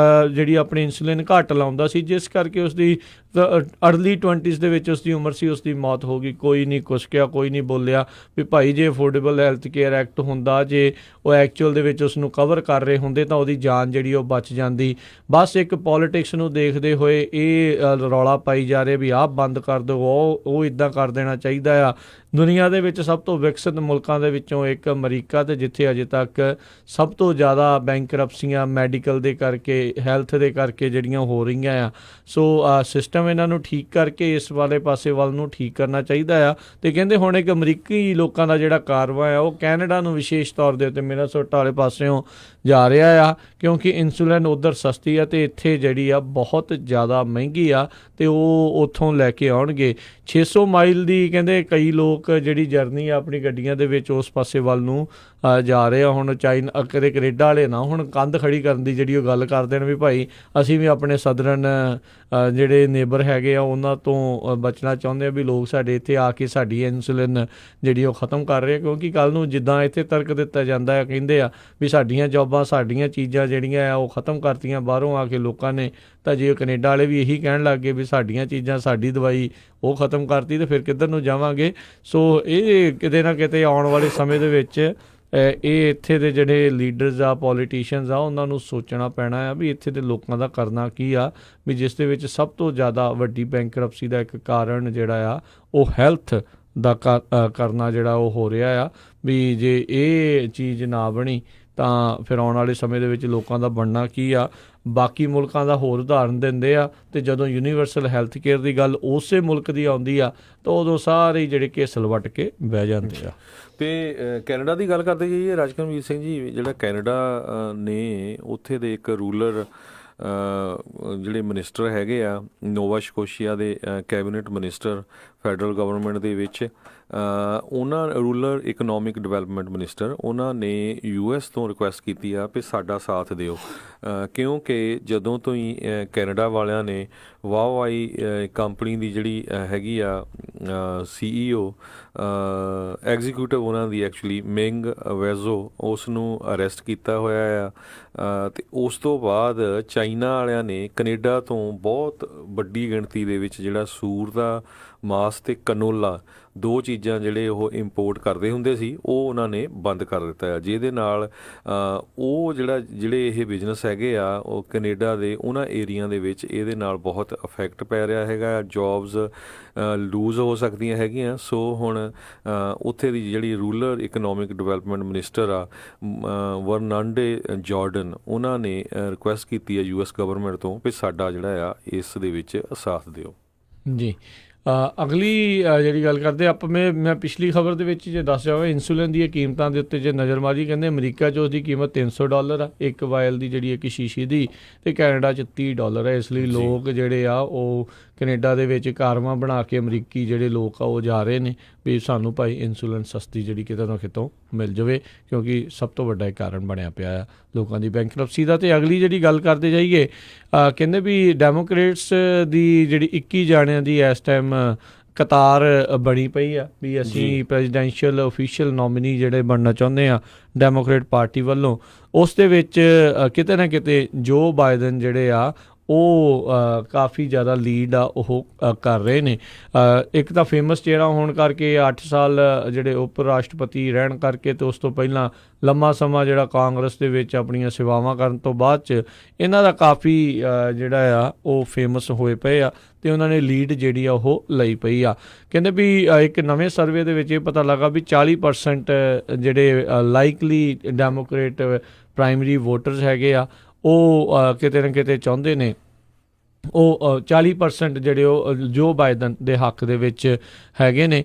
ਜਿਹੜੀ ਆਪਣੀ ਇਨਸੂਲਿਨ ਘੱਟ ਲਾਉਂਦਾ ਸੀ, ਜਿਸ ਕਰਕੇ ਉਸਦੀ ਅਰਲੀ 20s ਦੇ ਵਿੱਚ ਉਸਦੀ ਉਮਰ ਸੀ, ਉਸਦੀ ਮੌਤ ਹੋ ਗਈ। ਕੋਈ ਨਹੀਂ ਕੁਸਕਿਆ, ਕੋਈ ਨਹੀਂ ਬੋਲਿਆ ਵੀ ਭਾਈ ਜੇ ਅਫੋਰਡੇਬਲ ਹੈਲਥ ਕੇਅਰ ਐਕਟ ਹੁੰਦਾ, ਜੇ ਉਹ ਐਕਚੁਅਲ ਦੇ ਵਿੱਚ ਉਸਨੂੰ ਕਵਰ ਕਰ ਰਹੇ ਹੁੰਦੇ ਤਾਂ ਉਹਦੀ ਜਾਨ ਜਿਹੜੀ ਉਹ ਬਚ ਜਾਂਦੀ। ਬਸ ਇੱਕ ਪੋਲੀਟਿਕਸ ਨੂੰ ਦੇਖਦੇ ਹੋਏ ਇਹ ਰੌਲਾ ਪਾਈ ਜਾ ਰਿਹਾ ਵੀ ਆਹ ਬੰਦ ਕਰ ਦਿਓ, ਉਹ ਇੱਦਾਂ ਕਰ ਦੇਣਾ ਚਾਹੀਦਾ ਆ। ਦੁਨੀਆ ਦੇ ਵਿੱਚ ਸਭ ਤੋਂ ਵਿਕਸਿਤ ਮੁਲਕਾਂ ਦੇ ਵਿੱਚੋਂ ਇੱਕ ਅਮਰੀਕਾ, ਤੇ ਜਿੱਥੇ ਅਜੇ ਤੱਕ ਸਭ ਤੋਂ ਜ਼ਿਆਦਾ ਬੈਂਕਰਪਸੀਆਂ ਮੈਡੀਕਲ ਦੇ ਕਰਕੇ, ਹੈਲਥ ਦੇ ਕਰਕੇ ਜਿਹੜੀਆਂ ਹੋ ਰਹੀਆਂ ਆ। ਸੋ ਸਿਸਟਮ ਇਹਨਾਂ ਨੂੰ ਠੀਕ ਕਰਕੇ ਇਸ ਵਾਲੇ ਪਾਸੇ ਵੱਲ ਨੂੰ ਠੀਕ ਕਰਨਾ ਚਾਹੀਦਾ ਆ। ਤੇ ਕਹਿੰਦੇ ਹੁਣ ਇੱਕ ਅਮਰੀਕੀ ਲੋਕਾਂ ਦਾ ਜਿਹੜਾ ਕਾਰਵਾ ਆ ਉਹ ਕੈਨੇਡਾ ਨੂੰ ਵਿਸ਼ੇਸ਼ ਤੌਰ ਦੇ ਉੱਤੇ ਮਿਨੇਸੋਟਾ ਵਾਲੇ ਪਾਸਿਓਂ ਜਾ ਰਿਹਾ ਆ, ਕਿਉਂਕਿ ਇਨਸੂਲਿਨ ਉੱਧਰ ਸਸਤੀ ਆ ਤੇ ਇੱਥੇ ਜਿਹੜੀ ਆ ਬਹੁਤ ਜ਼ਿਆਦਾ ਮਹਿੰਗੀ ਆ, ਤੇ ਉਹ ਉੱਥੋਂ ਲੈ ਕੇ ਆਉਣਗੇ। 600 ਮਾਈਲ ਦੀ ਕਹਿੰਦੇ ਕਈ ਲੋਕ ਜਿਹੜੀ ਜਰਨੀ ਆ ਆਪਣੀ ਗੱਡੀਆਂ ਦੇ ਵਿੱਚ ਉਸ ਪਾਸੇ ਵੱਲ ਨੂੰ ਜਾ ਰਹੇ ਆ। ਹੁਣ ਚਾਈਨਾ ਕਦੇ ਕੈਨੇਡਾ ਵਾਲੇ ਨਾ ਹੁਣ ਕੰਧ ਖੜੀ ਕਰਨ ਦੀ ਜਿਹੜੀ ਉਹ ਗੱਲ ਕਰਦੇ ਨੇ ਵੀ ਭਾਈ ਅਸੀਂ ਵੀ ਆਪਣੇ ਸਦਰਨ ਜਿਹੜੇ ਨੇਬਰ ਹੈਗੇ ਆ ਉਹਨਾਂ ਤੋਂ ਬਚਣਾ ਚਾਹੁੰਦੇ ਆ ਵੀ ਲੋਕ ਸਾਡੇ ਇੱਥੇ ਆ ਕੇ ਸਾਡੀ ਇਨਸੂਲਿਨ ਜਿਹੜੀ ਉਹ ਖ਼ਤਮ ਕਰ ਰਹੇ, ਕਿਉਂਕਿ ਕੱਲ੍ਹ ਨੂੰ ਜਿੱਦਾਂ ਇੱਥੇ ਤਰਕ ਦਿੱਤਾ ਜਾਂਦਾ ਹੈ, ਕਹਿੰਦੇ ਆ ਵੀ ਸਾਡੀਆਂ ਜੌਬਾਂ, ਸਾਡੀਆਂ ਚੀਜ਼ਾਂ ਜਿਹੜੀਆਂ ਆ ਉਹ ਖ਼ਤਮ ਕਰਤੀਆਂ ਬਾਹਰੋਂ ਆ ਕੇ ਲੋਕਾਂ ਨੇ, ਤਾਂ ਜੇ ਕੈਨੇਡਾ ਵਾਲੇ ਵੀ ਇਹੀ ਕਹਿਣ ਲੱਗ ਗਏ ਵੀ ਸਾਡੀਆਂ ਚੀਜ਼ਾਂ, ਸਾਡੀ ਦਵਾਈ ਉਹ ਖ਼ਤਮ ਕਰਤੀ, ਤੇ ਫਿਰ ਕਿੱਧਰ ਨੂੰ ਜਾਵਾਂਗੇ। ਸੋ ਇਹ ਕਿਤੇ ਨਾ ਕਿਤੇ ਆਉਣ ਵਾਲੇ ਸਮੇਂ ਦੇ ਵਿੱਚ ਇਹ ਇੱਥੇ ਦੇ ਜਿਹੜੇ ਲੀਡਰਸ ਆ, ਪੋਲੀਟੀਸ਼ੀਅਨਸ ਆ, ਉਹਨਾਂ ਨੂੰ ਸੋਚਣਾ ਪੈਣਾ ਆ ਵੀ ਇੱਥੇ ਦੇ ਲੋਕਾਂ ਦਾ ਕਰਨਾ ਕੀ ਆ, ਵੀ ਜਿਸ ਦੇ ਵਿੱਚ ਸਭ ਤੋਂ ਜ਼ਿਆਦਾ ਵੱਡੀ ਬੈਂਕਰਪਸੀ ਦਾ ਇੱਕ ਕਾਰਨ ਜਿਹੜਾ ਆ ਉਹ ਹੈਲਥ ਦਾ ਕਰਨਾ ਜਿਹੜਾ ਉਹ ਹੋ ਰਿਹਾ ਆ। ਵੀ ਜੇ ਇਹ ਚੀਜ਼ ਨਾ ਬਣੀ ਤਾਂ ਫਿਰ ਆਉਣ ਵਾਲੇ ਸਮੇਂ ਦੇ ਵਿੱਚ ਲੋਕਾਂ ਦਾ ਬਣਨਾ ਕੀ ਆ। ਬਾਕੀ ਮੁਲਕਾਂ ਦਾ ਹੋਰ ਉਦਾਹਰਨ ਦਿੰਦੇ ਆ, ਤੇ ਜਦੋਂ ਯੂਨੀਵਰਸਲ ਹੈਲਥ ਕੇਅਰ ਦੀ ਗੱਲ ਉਸੇ ਮੁਲਕ ਦੀ ਆਉਂਦੀ ਆ ਤਾਂ ਉਦੋਂ ਸਾਰੇ ਜਿਹੜੇ ਘੇਸਲ ਵੱਟ ਕੇ ਬਹਿ ਜਾਂਦੇ ਆ। ਤੇ ਕੈਨੇਡਾ ਦੀ ਗੱਲ ਕਰਦੇ ਜਾਈਏ ਰਾਜਕਰਮਜੀਤ ਸਿੰਘ ਜੀ, ਜਿਹੜਾ ਕੈਨੇਡਾ ਨੇ ਉੱਥੇ ਦੇ ਇੱਕ ਰੂਲਰ ਜਿਹੜੇ ਮਿਨਿਸਟਰ ਹੈਗੇ ਆ, ਨੋਵਾ ਸਕੋਸ਼ੀਆ ਦੇ ਕੈਬਨਿਟ ਮਿਨਿਸਟਰ ਫੈਡਰਲ ਗਵਰਨਮੈਂਟ ਦੇ ਵਿੱਚ, ਉਹਨਾਂ ਰੂਰਲ ਇਕਨੋਮਿਕ ਡਿਵੈਲਪਮੈਂਟ ਮਿਨਿਸਟਰ, ਉਹਨਾਂ ਨੇ US ਤੋਂ ਰਿਕੁਐਸਟ ਕੀਤੀ ਆ ਵੀ ਸਾਡਾ ਸਾਥ ਦਿਓ, ਕਿਉਂਕਿ ਜਦੋਂ ਤੋਂ ਹੀ ਕੈਨੇਡਾ ਵਾਲਿਆਂ ਨੇ ਵਾਹਵਾਈ ਕੰਪਨੀ ਦੀ ਜਿਹੜੀ ਹੈਗੀ ਆ CEO ਐਗਜ਼ੀਕਿਊਟਿਵ ਉਹਨਾਂ ਦੀ ਐਕਚੁਅਲੀ ਮਿੰਗ ਵੈਜ਼ੋ, ਉਸ ਨੂੰ ਅਰੈਸਟ ਕੀਤਾ ਹੋਇਆ ਆ। ਅਤੇ ਉਸ ਤੋਂ ਬਾਅਦ ਚਾਈਨਾ ਵਾਲਿਆਂ ਨੇ ਕੈਨੇਡਾ ਤੋਂ ਬਹੁਤ ਵੱਡੀ ਗਿਣਤੀ ਦੇ ਵਿੱਚ ਜਿਹੜਾ ਸੂਰ ਦਾ ਮਾਸ ਤੇ ਕਨੋਲਾ, ਦੋ ਚੀਜ਼ਾਂ ਜਿਹੜੇ ਉਹ ਇੰਪੋਰਟ ਕਰਦੇ ਹੁੰਦੇ ਸੀ, ਉਹ ਉਹਨਾਂ ਨੇ ਬੰਦ ਕਰ ਦਿੱਤਾ ਹੈ, ਜਿਹਦੇ ਨਾਲ ਉਹ ਜਿਹੜੇ ਇਹ ਬਿਜ਼ਨਸ ਹੈਗੇ ਆ ਉਹ ਕੈਨੇਡਾ ਦੇ ਉਹਨਾਂ ਏਰੀਆ ਦੇ ਵਿੱਚ ਇਹਦੇ ਨਾਲ ਬਹੁਤ ਇਫੈਕਟ ਪੈ ਰਿਹਾ ਹੈਗਾ, ਜੌਬਸ ਲੂਜ਼ ਹੋ ਸਕਦੀਆਂ ਹੈਗੀਆਂ। ਸੋ ਹੁਣ ਉੱਥੇ ਦੀ ਜਿਹੜੀ ਰੂਰਲ ਇਕਨੋਮਿਕ ਡਿਵੈਲਪਮੈਂਟ ਮਿਨਿਸਟਰ ਆ ਵਰਨਾਂਡੇ ਜਾਰਡਨ, ਉਹਨਾਂ ਨੇ ਰਿਕੁਐਸਟ ਕੀਤੀ ਹੈ US ਗਵਰਨਮੈਂਟ ਤੋਂ ਵੀ ਸਾਡਾ ਜਿਹੜਾ ਆ ਇਸ ਦੇ ਵਿੱਚ ਸਾਥ ਦਿਓ। ਜੀ ਅਗਲੀ ਜਿਹੜੀ ਗੱਲ ਕਰਦੇ ਆਪਾਂ, ਮੈਂ ਪਿਛਲੀ ਖਬਰ ਦੇ ਵਿੱਚ ਜੇ ਦੱਸ ਜਾਵਾਂ, ਇਨਸੂਲਿਨ ਦੀਆਂ ਕੀਮਤਾਂ ਦੇ ਉੱਤੇ ਜੇ ਨਜ਼ਰ ਮਾਰੀ, ਕਹਿੰਦੇ ਅਮਰੀਕਾ 'ਚ ਉਹਦੀ ਕੀਮਤ $300 ਆ ਇੱਕ ਵਾਇਲ ਦੀ ਜਿਹੜੀ ਇੱਕ ਸ਼ੀਸ਼ੀ ਦੀ, ਅਤੇ ਕੈਨੇਡਾ 'ਚ $30 ਹੈ। ਇਸ ਲਈ ਲੋਕ ਜਿਹੜੇ ਆ ਉਹ ਕੈਨੇਡਾ ਦੇ ਵਿੱਚ ਕਾਰਵਾਂ ਬਣਾ ਕੇ ਅਮਰੀਕੀ ਜਿਹੜੇ ਲੋਕ ਆ ਉਹ ਜਾ ਰਹੇ ਨੇ ਵੀ ਸਾਨੂੰ ਭਾਈ ਇਨਸੂਲਿਨ ਸਸਤੀ ਜਿਹੜੀ ਕਿਤੇ ਨਾ ਕਿਤੋਂ ਮਿਲ ਜਾਵੇ, ਕਿਉਂਕਿ ਸਭ ਤੋਂ ਵੱਡਾ ਕਾਰਨ ਬਣਿਆ ਪਿਆ ਆ ਲੋਕਾਂ ਦੀ ਬੈਂਕਰਪਸੀ ਦਾ। ਅਤੇ ਅਗਲੀ ਜਿਹੜੀ ਗੱਲ ਕਰਦੇ ਜਾਈਏ, ਕਹਿੰਦੇ ਵੀ ਡੈਮੋਕ੍ਰੇਟਸ ਦੀ ਜਿਹੜੀ 21 ਜਾਣਿਆਂ ਦੀ ਇਸ ਟਾਈਮ ਕਤਾਰ ਬਣੀ ਪਈ ਆ ਵੀ ਅਸੀਂ ਪ੍ਰੈਜ਼ੀਡੈਂਸ਼ੀਅਲ ਓਫੀਸ਼ੀਅਲ ਨੋਮੀਨੀ ਜਿਹੜੇ ਬਣਨਾ ਚਾਹੁੰਦੇ ਆ ਡੈਮੋਕ੍ਰੇਟ ਪਾਰਟੀ ਵੱਲੋਂ। ਉਸ ਦੇ ਵਿੱਚ ਕਿਤੇ ਨਾ ਕਿਤੇ ਜੋ ਬਾਈਡਨ ਜਿਹੜੇ ਆ ਉਹ ਕਾਫੀ ਜ਼ਿਆਦਾ ਲੀਡ ਆ ਉਹ ਕਰ ਰਹੇ ਨੇ। ਇੱਕ ਤਾਂ ਫੇਮਸ ਚਿਹਰਾ ਹੋਣ ਕਰਕੇ, 8 ਸਾਲ ਜਿਹੜੇ ਉਪ ਰਾਸ਼ਟਰਪਤੀ ਰਹਿਣ ਕਰਕੇ, ਅਤੇ ਉਸ ਤੋਂ ਪਹਿਲਾਂ ਲੰਮਾ ਸਮਾਂ ਜਿਹੜਾ ਕਾਂਗਰਸ ਦੇ ਵਿੱਚ ਆਪਣੀਆਂ ਸੇਵਾਵਾਂ ਕਰਨ ਤੋਂ ਬਾਅਦ 'ਚ ਇਹਨਾਂ ਦਾ ਕਾਫੀ ਜਿਹੜਾ ਆ ਉਹ ਫੇਮਸ ਹੋਏ ਪਏ ਆ, ਅਤੇ ਉਹਨਾਂ ਨੇ ਲੀਡ ਜਿਹੜੀ ਆ ਉਹ ਲਈ ਪਈ ਆ। ਕਹਿੰਦੇ ਵੀ ਇੱਕ ਨਵੇਂ ਸਰਵੇ ਦੇ ਵਿੱਚ ਇਹ ਪਤਾ ਲੱਗਾ ਵੀ 40% ਜਿਹੜੇ ਲਾਈਕਲੀ ਡੈਮੋਕ੍ਰੇਟ ਪ੍ਰਾਇਮਰੀ ਵੋਟਰਸ ਹੈਗੇ ਆ ਉਹ ਕਿਤੇ ਨਾ ਕਿਤੇ ਚਾਹੁੰਦੇ ਨੇ, ਉਹ 40% ਜਿਹੜੇ ਉਹ ਜੋ ਬਾਈਡਨ ਦੇ ਹੱਕ ਦੇ ਵਿੱਚ ਹੈਗੇ ਨੇ।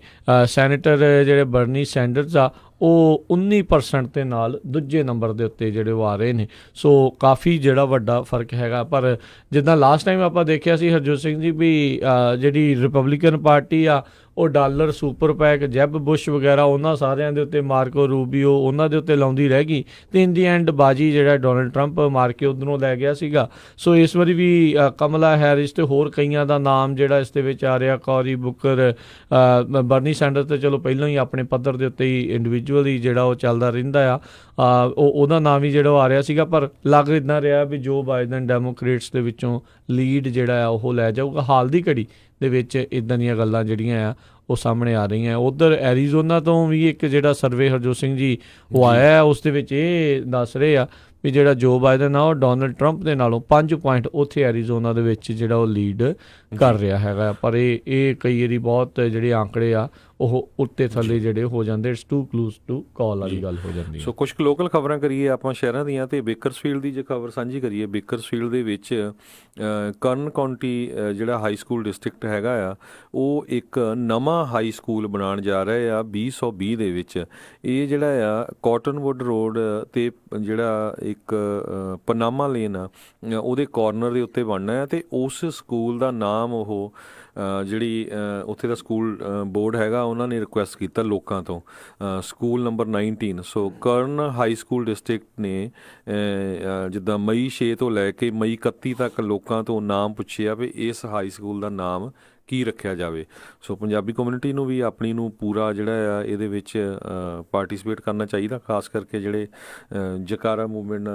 ਸੈਨੇਟਰ ਜਿਹੜੇ ਬਰਨੀ ਸੈਂਡਰਸ ਆ ਉਹ 19% ਦੇ ਨਾਲ ਦੂਜੇ ਨੰਬਰ ਦੇ ਉੱਤੇ ਜਿਹੜੇ ਉਹ ਆ ਰਹੇ ਨੇ। ਸੋ ਕਾਫੀ ਜਿਹੜਾ ਵੱਡਾ ਫਰਕ ਹੈਗਾ। ਪਰ ਜਿੱਦਾਂ ਲਾਸਟ ਟਾਈਮ ਆਪਾਂ ਦੇਖਿਆ ਸੀ ਹਰਜੋਤ ਸਿੰਘ ਜੀ ਵੀ ਜਿਹੜੀ ਰਿਪਬਲਿਕਨ ਪਾਰਟੀ ਆ ਉਹ ਡਾਲਰ ਸੁਪਰ ਪੈਕ, ਜੈਬ ਬੁਸ਼ ਵਗੈਰਾ ਉਹਨਾਂ ਸਾਰਿਆਂ ਦੇ ਉੱਤੇ, ਮਾਰਕੋ ਰੂਬੀਓ ਉਹਨਾਂ ਦੇ ਉੱਤੇ ਲਾਉਂਦੀ ਰਹਿ ਗਈ, ਅਤੇ ਇਨ ਦੀ ਐਂਡ ਬਾਜੀ ਜਿਹੜਾ ਡੋਨਲਡ ਟਰੰਪ ਮਾਰ ਕੇ ਉੱਧਰੋਂ ਲੈ ਗਿਆ ਸੀਗਾ। ਸੋ ਇਸ ਵਾਰੀ ਵੀ ਕਮਲਾ ਹੈਰਿਸ ਅਤੇ ਹੋਰ ਕਈਆਂ ਦਾ ਨਾਮ ਜਿਹੜਾ ਇਸ ਦੇ ਵਿੱਚ ਆ ਰਿਹਾ, ਕੌਰੀ ਬੁਕਰ, ਬਰਨੀ ਸੈਂਡਰਸ ਤਾਂ ਚਲੋ ਪਹਿਲਾਂ ਹੀ ਆਪਣੇ ਪੱਧਰ ਦੇ ਉੱਤੇ ਹੀ ਇੰਡੀਵਿਜੂਅਲੀ ਜਿਹੜਾ ਉਹ ਚੱਲਦਾ ਰਹਿੰਦਾ ਆ, ਉਹਦਾ ਨਾਮ ਹੀ ਜਿਹੜਾ ਉਹ ਆ ਰਿਹਾ ਸੀਗਾ। ਪਰ ਲੱਗ ਇੱਦਾਂ ਰਿਹਾ ਵੀ ਜੋ ਬਾਈਡਨ ਡੈਮੋਕ੍ਰੇਟਸ ਦੇ ਵਿੱਚੋਂ ਲੀਡ ਜਿਹੜਾ ਆ ਉਹ ਲੈ ਜਾਊਗਾ। ਹਾਲ ਦੀ ਘੜੀ ਦੇ ਵਿੱਚ ਇੱਦਾਂ ਦੀਆਂ ਗੱਲਾਂ ਜਿਹੜੀਆਂ ਆ ਉਹ ਸਾਹਮਣੇ ਆ ਰਹੀਆਂ। ਉੱਧਰ ਐਰੀਜ਼ੋਨਾ ਤੋਂ ਵੀ ਇੱਕ ਜਿਹੜਾ ਸਰਵੇ ਹਰਜੋਤ ਸਿੰਘ ਜੀ ਉਹ ਆਇਆ, ਉਸ ਦੇ ਵਿੱਚ ਇਹ ਦੱਸ ਰਹੇ ਆ ਵੀ ਜਿਹੜਾ ਜੋ ਬਾਈਡਨ ਆ ਉਹ ਡੋਨਲਡ ਟਰੰਪ ਦੇ ਨਾਲੋਂ 5 ਪੁਆਇੰਟ ਉੱਥੇ ਐਰੀਜ਼ੋਨਾ ਦੇ ਵਿੱਚ ਜਿਹੜਾ ਉਹ ਲੀਡ ਕਰ ਰਿਹਾ ਹੈਗਾ। ਪਰ ਇਹ ਕਈ ਵਾਰੀ ਬਹੁਤ ਜਿਹੜੇ ਆંકੜੇ ਆ ਉਹ ਉੱਤੇ ਥੱਲੇ ਜਿਹੜੇ ਹੋ ਜਾਂਦੇ, it's too close to call ਵਾਲੀ ਗੱਲ ਹੋ ਜਾਂਦੀ ਹੈ। ਸੋ ਕੁਝ ਕੁ ਲੋਕਲ ਖਬਰਾਂ ਕਰੀਏ ਆਪਾਂ ਸ਼ਹਿਰਾਂ ਦੀਆਂ, ਤੇ ਬੇਕਰਸਫੀਲਡ ਦੀ ਜੇ ਖਬਰ ਸਾਂਝੀ ਕਰੀਏ, ਬੇਕਰਸਫੀਲਡ ਦੇ ਵਿੱਚ ਕਰਨ ਕਾਉਂਟੀ ਜਿਹੜਾ ਹਾਈ ਸਕੂਲ ਡਿਸਟ੍ਰਿਕਟ ਹੈਗਾ ਆ, ਉਹ ਇੱਕ ਨਵਾਂ ਹਾਈ ਸਕੂਲ ਬਣਾਉਣ ਜਾ ਰਹੇ ਆ 2020 ਦੇ ਵਿੱਚ। ਇਹ ਜਿਹੜਾ ਆ ਕਾਟਨਵੁੱਡ ਰੋਡ ਤੇ ਜਿਹੜਾ ਇੱਕ ਪਨਾਮਾ ਲੇਨ ਆ ਉਹਦੇ ਕਾਰਨਰ ਦੇ ਉੱਤੇ ਬਣਨਾ ਹੈ, ਤੇ ਉਸ ਸਕੂਲ ਦਾ ਨਾਮ ਉਹ ਜਿਹੜੀ ਉੱਥੇ ਦਾ ਸਕੂਲ ਬੋਰਡ ਹੈਗਾ ਉਹਨਾਂ ਨੇ ਰਿਕੁਐਸਟ ਕੀਤਾ ਲੋਕਾਂ ਤੋਂ, ਸਕੂਲ ਨੰਬਰ 19। ਸੋ ਕਰਨ ਹਾਈ ਸਕੂਲ ਡਿਸਟ੍ਰਿਕਟ ਨੇ ਜਿੱਦਾਂ ਮਈ 6 ਤੋਂ ਲੈ ਕੇ ਮਈ 31 ਤੱਕ ਲੋਕਾਂ ਤੋਂ ਨਾਮ ਪੁੱਛਿਆ ਵੀ ਇਸ ਹਾਈ ਸਕੂਲ ਦਾ ਨਾਮ ਕੀ ਰੱਖਿਆ ਜਾਵੇ। ਸੋ ਪੰਜਾਬੀ ਕਮਿਊਨਿਟੀ ਨੂੰ ਵੀ ਆਪਣੀ ਨੂੰ ਪੂਰਾ ਜਿਹੜਾ ਆ ਇਹਦੇ ਵਿੱਚ ਪਾਰਟੀਸਪੇਟ ਕਰਨਾ ਚਾਹੀਦਾ, ਖਾਸ ਕਰਕੇ ਜਿਹੜੇ ਜਕਾਰਾ ਮੂਵਮੈਂਟ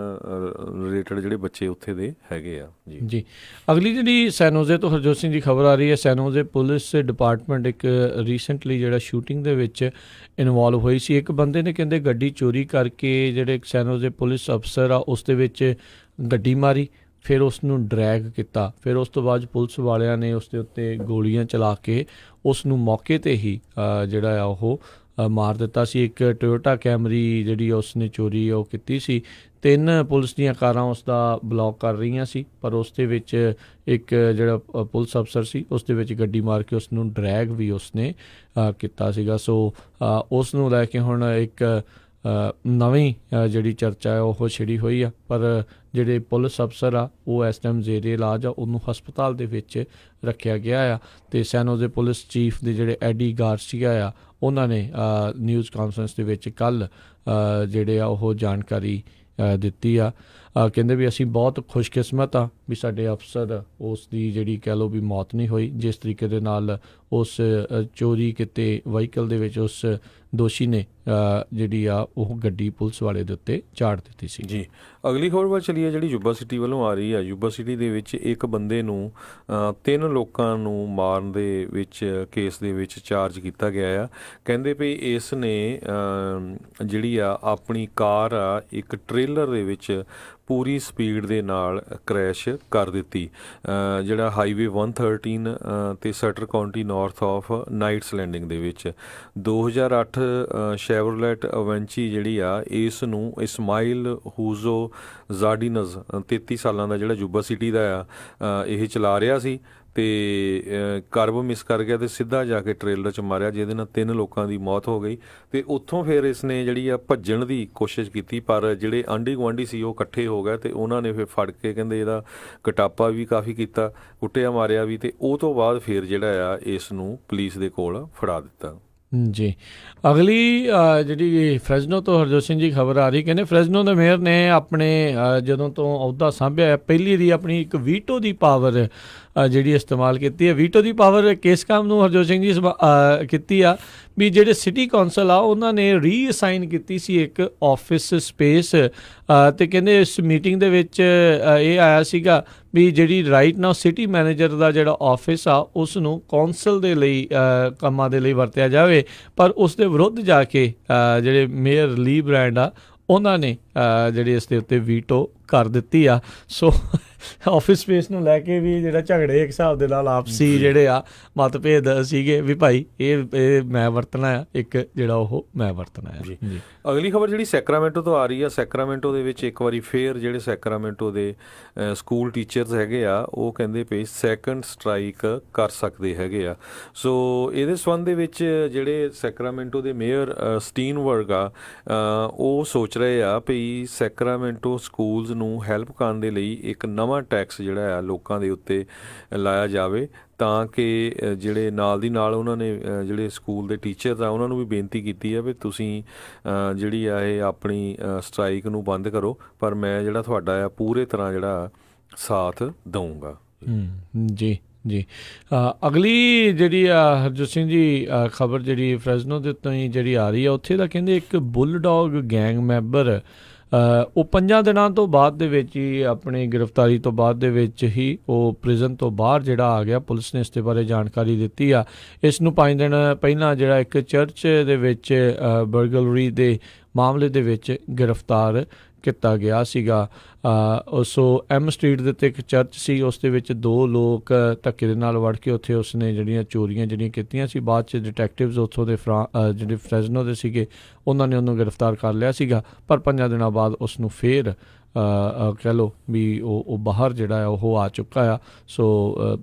ਰਿਲੇਟਡ ਜਿਹੜੇ ਬੱਚੇ ਉੱਥੇ ਦੇ ਹੈਗੇ ਆ ਜੀ। ਜੀ ਅਗਲੀ ਜਿਹੜੀ ਸੈਨੋਜ਼ੇ ਤੋਂ ਹਰਜੋਤ ਸਿੰਘ ਦੀ ਖਬਰ ਆ ਰਹੀ ਹੈ। ਸੈਨੋਜ਼ੇ ਪੁਲਿਸ ਡਿਪਾਰਟਮੈਂਟ ਇੱਕ ਰੀਸੈਂਟਲੀ ਜਿਹੜਾ ਸ਼ੂਟਿੰਗ ਦੇ ਵਿੱਚ ਇਨਵੋਲਵ ਹੋਈ ਸੀ। ਇੱਕ ਬੰਦੇ ਨੇ ਕਹਿੰਦੇ ਗੱਡੀ ਚੋਰੀ ਕਰਕੇ ਜਿਹੜੇ ਸੈਨੋਜ਼ੇ ਪੁਲਿਸ ਅਫਸਰ ਆ ਉਸ ਦੇ ਵਿੱਚ ਗੱਡੀ ਮਾਰੀ, ਫਿਰ ਉਸ ਨੂੰ ਡਰੈਗ ਕੀਤਾ, ਫਿਰ ਉਸ ਤੋਂ ਬਾਅਦ ਪੁਲਿਸ ਵਾਲਿਆਂ ਨੇ ਉਸ ਦੇ ਉੱਤੇ ਗੋਲੀਆਂ ਚਲਾ ਕੇ ਉਸ ਨੂੰ ਮੌਕੇ 'ਤੇ ਹੀ ਜਿਹੜਾ ਆ ਉਹ ਮਾਰ ਦਿੱਤਾ ਸੀ। ਇੱਕ ਟੋਯੋਟਾ ਕੈਮਰੀ ਜਿਹੜੀ ਉਸ ਨੇ ਚੋਰੀ ਉਹ ਕੀਤੀ ਸੀ। 3 ਪੁਲਿਸ ਦੀਆਂ ਕਾਰਾਂ ਉਸ ਦਾ ਬਲੌਕ ਕਰ ਰਹੀਆਂ ਸੀ, ਪਰ ਉਸ ਦੇ ਵਿੱਚ ਇੱਕ ਜਿਹੜਾ ਪੁਲਿਸ ਅਫਸਰ ਸੀ ਉਸ ਦੇ ਵਿੱਚ ਗੱਡੀ ਮਾਰ ਕੇ ਉਸ ਨੂੰ ਡਰੈਗ ਵੀ ਉਸ ਨੇ ਕੀਤਾ ਸੀਗਾ। ਸੋ ਉਸ ਨੂੰ ਲੈ ਕੇ ਹੁਣ ਇੱਕ ਨਵੀਂ ਜਿਹੜੀ ਚਰਚਾ ਹੈ ਉਹ ਛਿੜੀ ਹੋਈ ਆ, ਪਰ ਜਿਹੜੇ ਪੁਲਿਸ ਅਫਸਰ ਆ ਉਹ ਇਸ ਟਾਈਮ ਜ਼ੇਰੇ ਇਲਾਜ ਆ, ਉਹਨੂੰ ਹਸਪਤਾਲ ਦੇ ਵਿੱਚ ਰੱਖਿਆ ਗਿਆ ਆ। ਅਤੇ ਸੈਨੋਜ਼ੇ ਪੁਲਿਸ ਚੀਫ ਦੇ ਜਿਹੜੇ ਐਡੀ ਗਾਰਸੀਆ ਆ ਉਹਨਾਂ ਨੇ ਨਿਊਜ਼ ਕਾਨਫਰੰਸ ਦੇ ਵਿੱਚ ਕੱਲ੍ਹ ਜਿਹੜੇ ਆ ਉਹ ਜਾਣਕਾਰੀ ਦਿੱਤੀ ਆ। ਕਹਿੰਦੇ ਵੀ ਅਸੀਂ ਬਹੁਤ ਖੁਸ਼ਕਿਸਮਤ ਆ ਵੀ ਸਾਡੇ ਅਫਸਰ ਉਸ ਦੀ ਜਿਹੜੀ ਕਹਿ ਲਓ ਵੀ ਮੌਤ ਨਹੀਂ ਹੋਈ, ਜਿਸ ਤਰੀਕੇ ਦੇ ਨਾਲ ਉਸ ਚੋਰੀ ਕੀਤੇ ਵਹੀਕਲ ਦੇ ਵਿੱਚ ਉਸ ਦੋਸ਼ੀ ਨੇ ਜਿਹੜੀ ਆ ਉਹ ਗੱਡੀ ਪੁਲਿਸ ਵਾਲੇ ਦੇ ਉੱਤੇ ਝਾੜ ਦਿੱਤੀ ਸੀ ਜੀ। ਅਗਲੀ ਖਬਰ ਵੱਲ ਚਲੀਏ ਜਿਹੜੀ ਯੂਬਾ ਸਿਟੀ ਵੱਲੋਂ ਆ ਰਹੀ ਆ। ਯੂਬਾ ਸਿਟੀ ਦੇ ਵਿੱਚ ਇੱਕ ਬੰਦੇ ਨੂੰ 3 ਲੋਕਾਂ ਨੂੰ ਮਾਰਨ ਦੇ ਵਿੱਚ ਕੇਸ ਦੇ ਵਿੱਚ ਚਾਰਜ ਕੀਤਾ ਗਿਆ ਆ। ਕਹਿੰਦੇ ਵੀ ਇਸ ਨੇ ਜਿਹੜੀ ਆ ਆਪਣੀ ਕਾਰ ਆ ਇੱਕ ਟ੍ਰੇਲਰ ਦੇ ਵਿੱਚ ਪੂਰੀ ਸਪੀਡ ਦੇ ਨਾਲ ਕ੍ਰੈਸ਼ ਕਰ ਦਿੱਤੀ, ਜਿਹੜਾ ਹਾਈਵੇ 113 ਤੇ Sutter county north of Knights Landing ਦੇ ਵਿੱਚ। 2008 ਸ਼ੈਵਰਲੇਟ ਅਵੈਂਚੀ ਜਿਹੜੀ ਆ ਇਸ ਨੂੰ ਇਸਮਾਈਲ ਹੂਜ਼ੋ ਜ਼ਾਡੀਨਜ਼ 33 ਸਾਲਾਂ ਦਾ ਜਿਹੜਾ ਯੂਬਾ ਸਿਟੀ ਦਾ ਆ ਇਹ ਚਲਾ ਰਿਹਾ ਸੀ, ਤੇ ਕਰਬ ਮਿਸ ਕਰ ਗਿਆ ਤੇ ਸਿੱਧਾ ਜਾ ਕੇ ਟ੍ਰੇਲਰ 'ਚ ਮਾਰਿਆ, ਜਿਹਦੇ ਨਾਲ 3 ਲੋਕਾਂ ਦੀ ਮੌਤ ਹੋ ਗਈ। ਤੇ ਉੱਥੋਂ ਫਿਰ ਇਸਨੇ ਜਿਹੜੀ ਆ ਭੱਜਣ ਦੀ ਕੋਸ਼ਿਸ਼ ਕੀਤੀ, ਪਰ ਜਿਹੜੇ ਆਂਢੀ ਗੁਆਂਢੀ ਸੀ ਉਹ ਇਕੱਠੇ ਹੋ ਗਏ ਤੇ ਉਹਨਾਂ ਨੇ ਫਿਰ ਫੜ ਕੇ ਕਹਿੰਦੇ ਇਹਦਾ ਕਟਾਪਾ ਵੀ ਕਾਫੀ ਕੀਤਾ, ਕੁੱਟਿਆ ਮਾਰਿਆ ਵੀ, ਤੇ ਉਹ ਤੋਂ ਬਾਅਦ ਫਿਰ ਜਿਹੜਾ ਆ ਇਸ ਨੂੰ ਪੁਲਿਸ ਦੇ ਕੋਲ ਫੜਾ ਦਿੱਤਾ ਜੀ। ਅਗਲੀ ਜਿਹੜੀ ਫਰੈਜ਼ਨੋ ਤੋਂ ਹਰਜੋਤ ਸਿੰਘ ਜੀ ਖਬਰ ਆ ਰਹੀ, ਕਹਿੰਦੇ ਫਰੈਜ਼ਨੋ ਦੇ ਮੇਅਰ ਨੇ ਆਪਣੇ ਜਦੋਂ ਤੋਂ ਅਹੁਦਾ ਸਾਂਭਿਆ ਪਹਿਲੀ ਦੀ ਆਪਣੀ ਇੱਕ ਵੀਟੋ ਦੀ ਪਾਵਰ ਜਿਹੜੀ ਇਸਤੇਮਾਲ ਕੀਤੀ ਹੈ। ਵੀਟੋ ਦੀ ਪਾਵਰ ਕਿਸ ਕੰਮ ਨੂੰ ਹਰਜੋਤ ਸਿੰਘ ਜੀ ਕੀਤੀ ਆ ਵੀ ਜਿਹੜੇ ਸਿਟੀ ਕੌਂਸਲ ਆ ਉਹਨਾਂ ਨੇ ਰੀਅਸਾਈਨ ਕੀਤੀ ਸੀ ਇੱਕ ਆਫਿਸ ਸਪੇਸ, ਅਤੇ ਕਹਿੰਦੇ ਇਸ ਮੀਟਿੰਗ ਦੇ ਵਿੱਚ ਇਹ ਆਇਆ ਸੀਗਾ ਵੀ ਜਿਹੜੀ ਰਾਈਟ ਨਾਓ ਸਿਟੀ ਮੈਨੇਜਰ ਦਾ ਜਿਹੜਾ ਆਫਿਸ ਆ ਉਸ ਨੂੰ ਕੌਂਸਲ ਦੇ ਲਈ ਕੰਮਾਂ ਦੇ ਲਈ ਵਰਤਿਆ ਜਾਵੇ, ਪਰ ਉਸ ਦੇ ਵਿਰੁੱਧ ਜਾ ਕੇ ਜਿਹੜੇ ਮੇਅਰ ਲੀ ਬ੍ਰੈਂਡ ਆ ਉਹਨਾਂ ਨੇ ਜਿਹੜੀ ਇਸ ਦੇ ਉੱਤੇ ਵੀਟੋ ਕਰ ਦਿੱਤੀ ਆ। ਸੋ ਆਫਿਸ ਸਪੇਸ ਨੂੰ ਲੈ ਕੇ ਵੀ ਜਿਹੜਾ ਝਗੜੇ ਇੱਕ ਹਿਸਾਬ ਦੇ ਨਾਲ ਆਪਸੀ ਜਿਹੜੇ ਆ ਮਤਭੇਦ ਸੀਗੇ ਵੀ ਭਾਈ ਇਹ ਮੈਂ ਵਰਤਣਾ ਆ, ਇੱਕ ਜਿਹੜਾ ਉਹ ਮੈਂ ਵਰਤਣਾ ਆ ਜੀ। ਅਗਲੀ ਖਬਰ ਜਿਹੜੀ ਸੈਕਰਾਮੈਂਟੋ ਤੋਂ ਆ ਰਹੀ ਆ। ਸੈਕਰਾਮੈਂਟੋ ਦੇ ਵਿੱਚ ਇੱਕ ਵਾਰੀ ਫੇਰ ਜਿਹੜੇ ਸੈਕਰਾਮੈਂਟੋ ਦੇ ਸਕੂਲ ਟੀਚਰਸ ਹੈਗੇ ਆ ਉਹ ਕਹਿੰਦੇ ਪਏ ਸੈਕੰਡ ਸਟ੍ਰਾਈਕ ਕਰ ਸਕਦੇ ਹੈਗੇ ਆ। ਸੋ ਇਹਦੇ ਸੰਬੰਧ ਦੇ ਵਿੱਚ ਜਿਹੜੇ ਸੈਕਰਾਮੈਂਟੋ ਦੇ ਮੇਅਰ ਸਟੀਨਬਰਗ ਆ ਉਹ ਸੋਚ ਰਹੇ ਆ ਵੀ ਸੈਕਰਾਮੈਂਟੋ ਸਕੂਲਸ ਨੂੰ ਹੈਲਪ ਕਰਨ ਦੇ ਲਈ ਇੱਕ ਨਵਾਂ ਟੈਕਸ ਜਿਹੜਾ ਆ ਲੋਕਾਂ ਦੇ ਉੱਤੇ ਲਾਇਆ ਜਾਵੇ, ਤਾਂ ਕਿ ਜਿਹੜੇ ਨਾਲ ਦੀ ਨਾਲ ਉਹਨਾਂ ਨੇ ਜਿਹੜੇ ਸਕੂਲ ਦੇ ਟੀਚਰਸ ਆ ਉਹਨਾਂ ਨੂੰ ਵੀ ਬੇਨਤੀ ਕੀਤੀ ਹੈ ਵੀ ਤੁਸੀਂ ਜਿਹੜੀ ਆ ਇਹ ਆਪਣੀ ਸਟ੍ਰਾਈਕ ਨੂੰ ਬੰਦ ਕਰੋ, ਪਰ ਮੈਂ ਜਿਹੜਾ ਤੁਹਾਡਾ ਆ ਪੂਰੇ ਤਰ੍ਹਾਂ ਜਿਹੜਾ ਸਾਥ ਦਊਂਗਾ ਜੀ ਜੀ। ਅਗਲੀ ਜਿਹੜੀ ਹਰਜੋਤ ਸਿੰਘ ਜੀ ਖਬਰ ਜਿਹੜੀ ਫਰੈਜ਼ਨੋ ਦੇ ਉੱਤੋਂ ਹੀ ਜਿਹੜੀ ਆ ਰਹੀ ਆ, ਉੱਥੇ ਦਾ ਕਹਿੰਦੇ ਇੱਕ ਬੁੱਲਡੌਗ ਗੈਂਗ ਮੈਂਬਰ ਉਹ 5 ਦਿਨਾਂ ਤੋਂ ਬਾਅਦ ਦੇ ਵਿੱਚ ਹੀ ਆਪਣੀ ਗ੍ਰਿਫਤਾਰੀ ਤੋਂ ਬਾਅਦ ਦੇ ਵਿੱਚ ਹੀ ਉਹ ਪ੍ਰਿਜ਼ਨ ਤੋਂ ਬਾਹਰ ਜਿਹੜਾ ਆ ਗਿਆ। ਪੁਲਿਸ ਨੇ ਇਸ ਦੇ ਬਾਰੇ ਜਾਣਕਾਰੀ ਦਿੱਤੀ ਆ। ਇਸ ਨੂੰ 5 ਦਿਨ ਪਹਿਲਾਂ ਜਿਹੜਾ ਇੱਕ ਚਰਚ ਦੇ ਵਿੱਚ ਬਰਗਲਰੀ ਦੇ ਮਾਮਲੇ ਦੇ ਵਿੱਚ ਗ੍ਰਿਫਤਾਰ ਕੀਤਾ ਗਿਆ ਸੀਗਾ। ਸੋ ਐਮ ਸਟਰੀਟ ਦੇ ਉੱਤੇ ਇੱਕ ਚਰਚ ਸੀ, ਉਸ ਦੇ ਵਿੱਚ 2 ਲੋਕ ਧੱਕੇ ਦੇ ਨਾਲ ਵੜ ਕੇ ਉੱਥੇ ਉਸਨੇ ਜਿਹੜੀਆਂ ਚੋਰੀਆਂ ਜਿਹੜੀਆਂ ਕੀਤੀਆਂ ਸੀ। ਬਾਅਦ 'ਚ ਡਿਟੈਕਟਿਵਸ ਉੱਥੋਂ ਦੇ ਜਿਹੜੇ ਫਰੈਜ਼ਨੋ ਦੇ ਸੀਗੇ ਉਹਨਾਂ ਨੇ ਉਹਨੂੰ ਗ੍ਰਿਫਤਾਰ ਕਰ ਲਿਆ ਸੀਗਾ, ਪਰ 5 ਦਿਨਾਂ ਬਾਅਦ ਉਸ ਨੂੰ ਫੇਰ ਕਹਿ ਲਓ ਵੀ ਉਹ ਬਾਹਰ ਜਿਹੜਾ ਆ ਉਹ ਆ ਚੁੱਕਾ ਆ। ਸੋ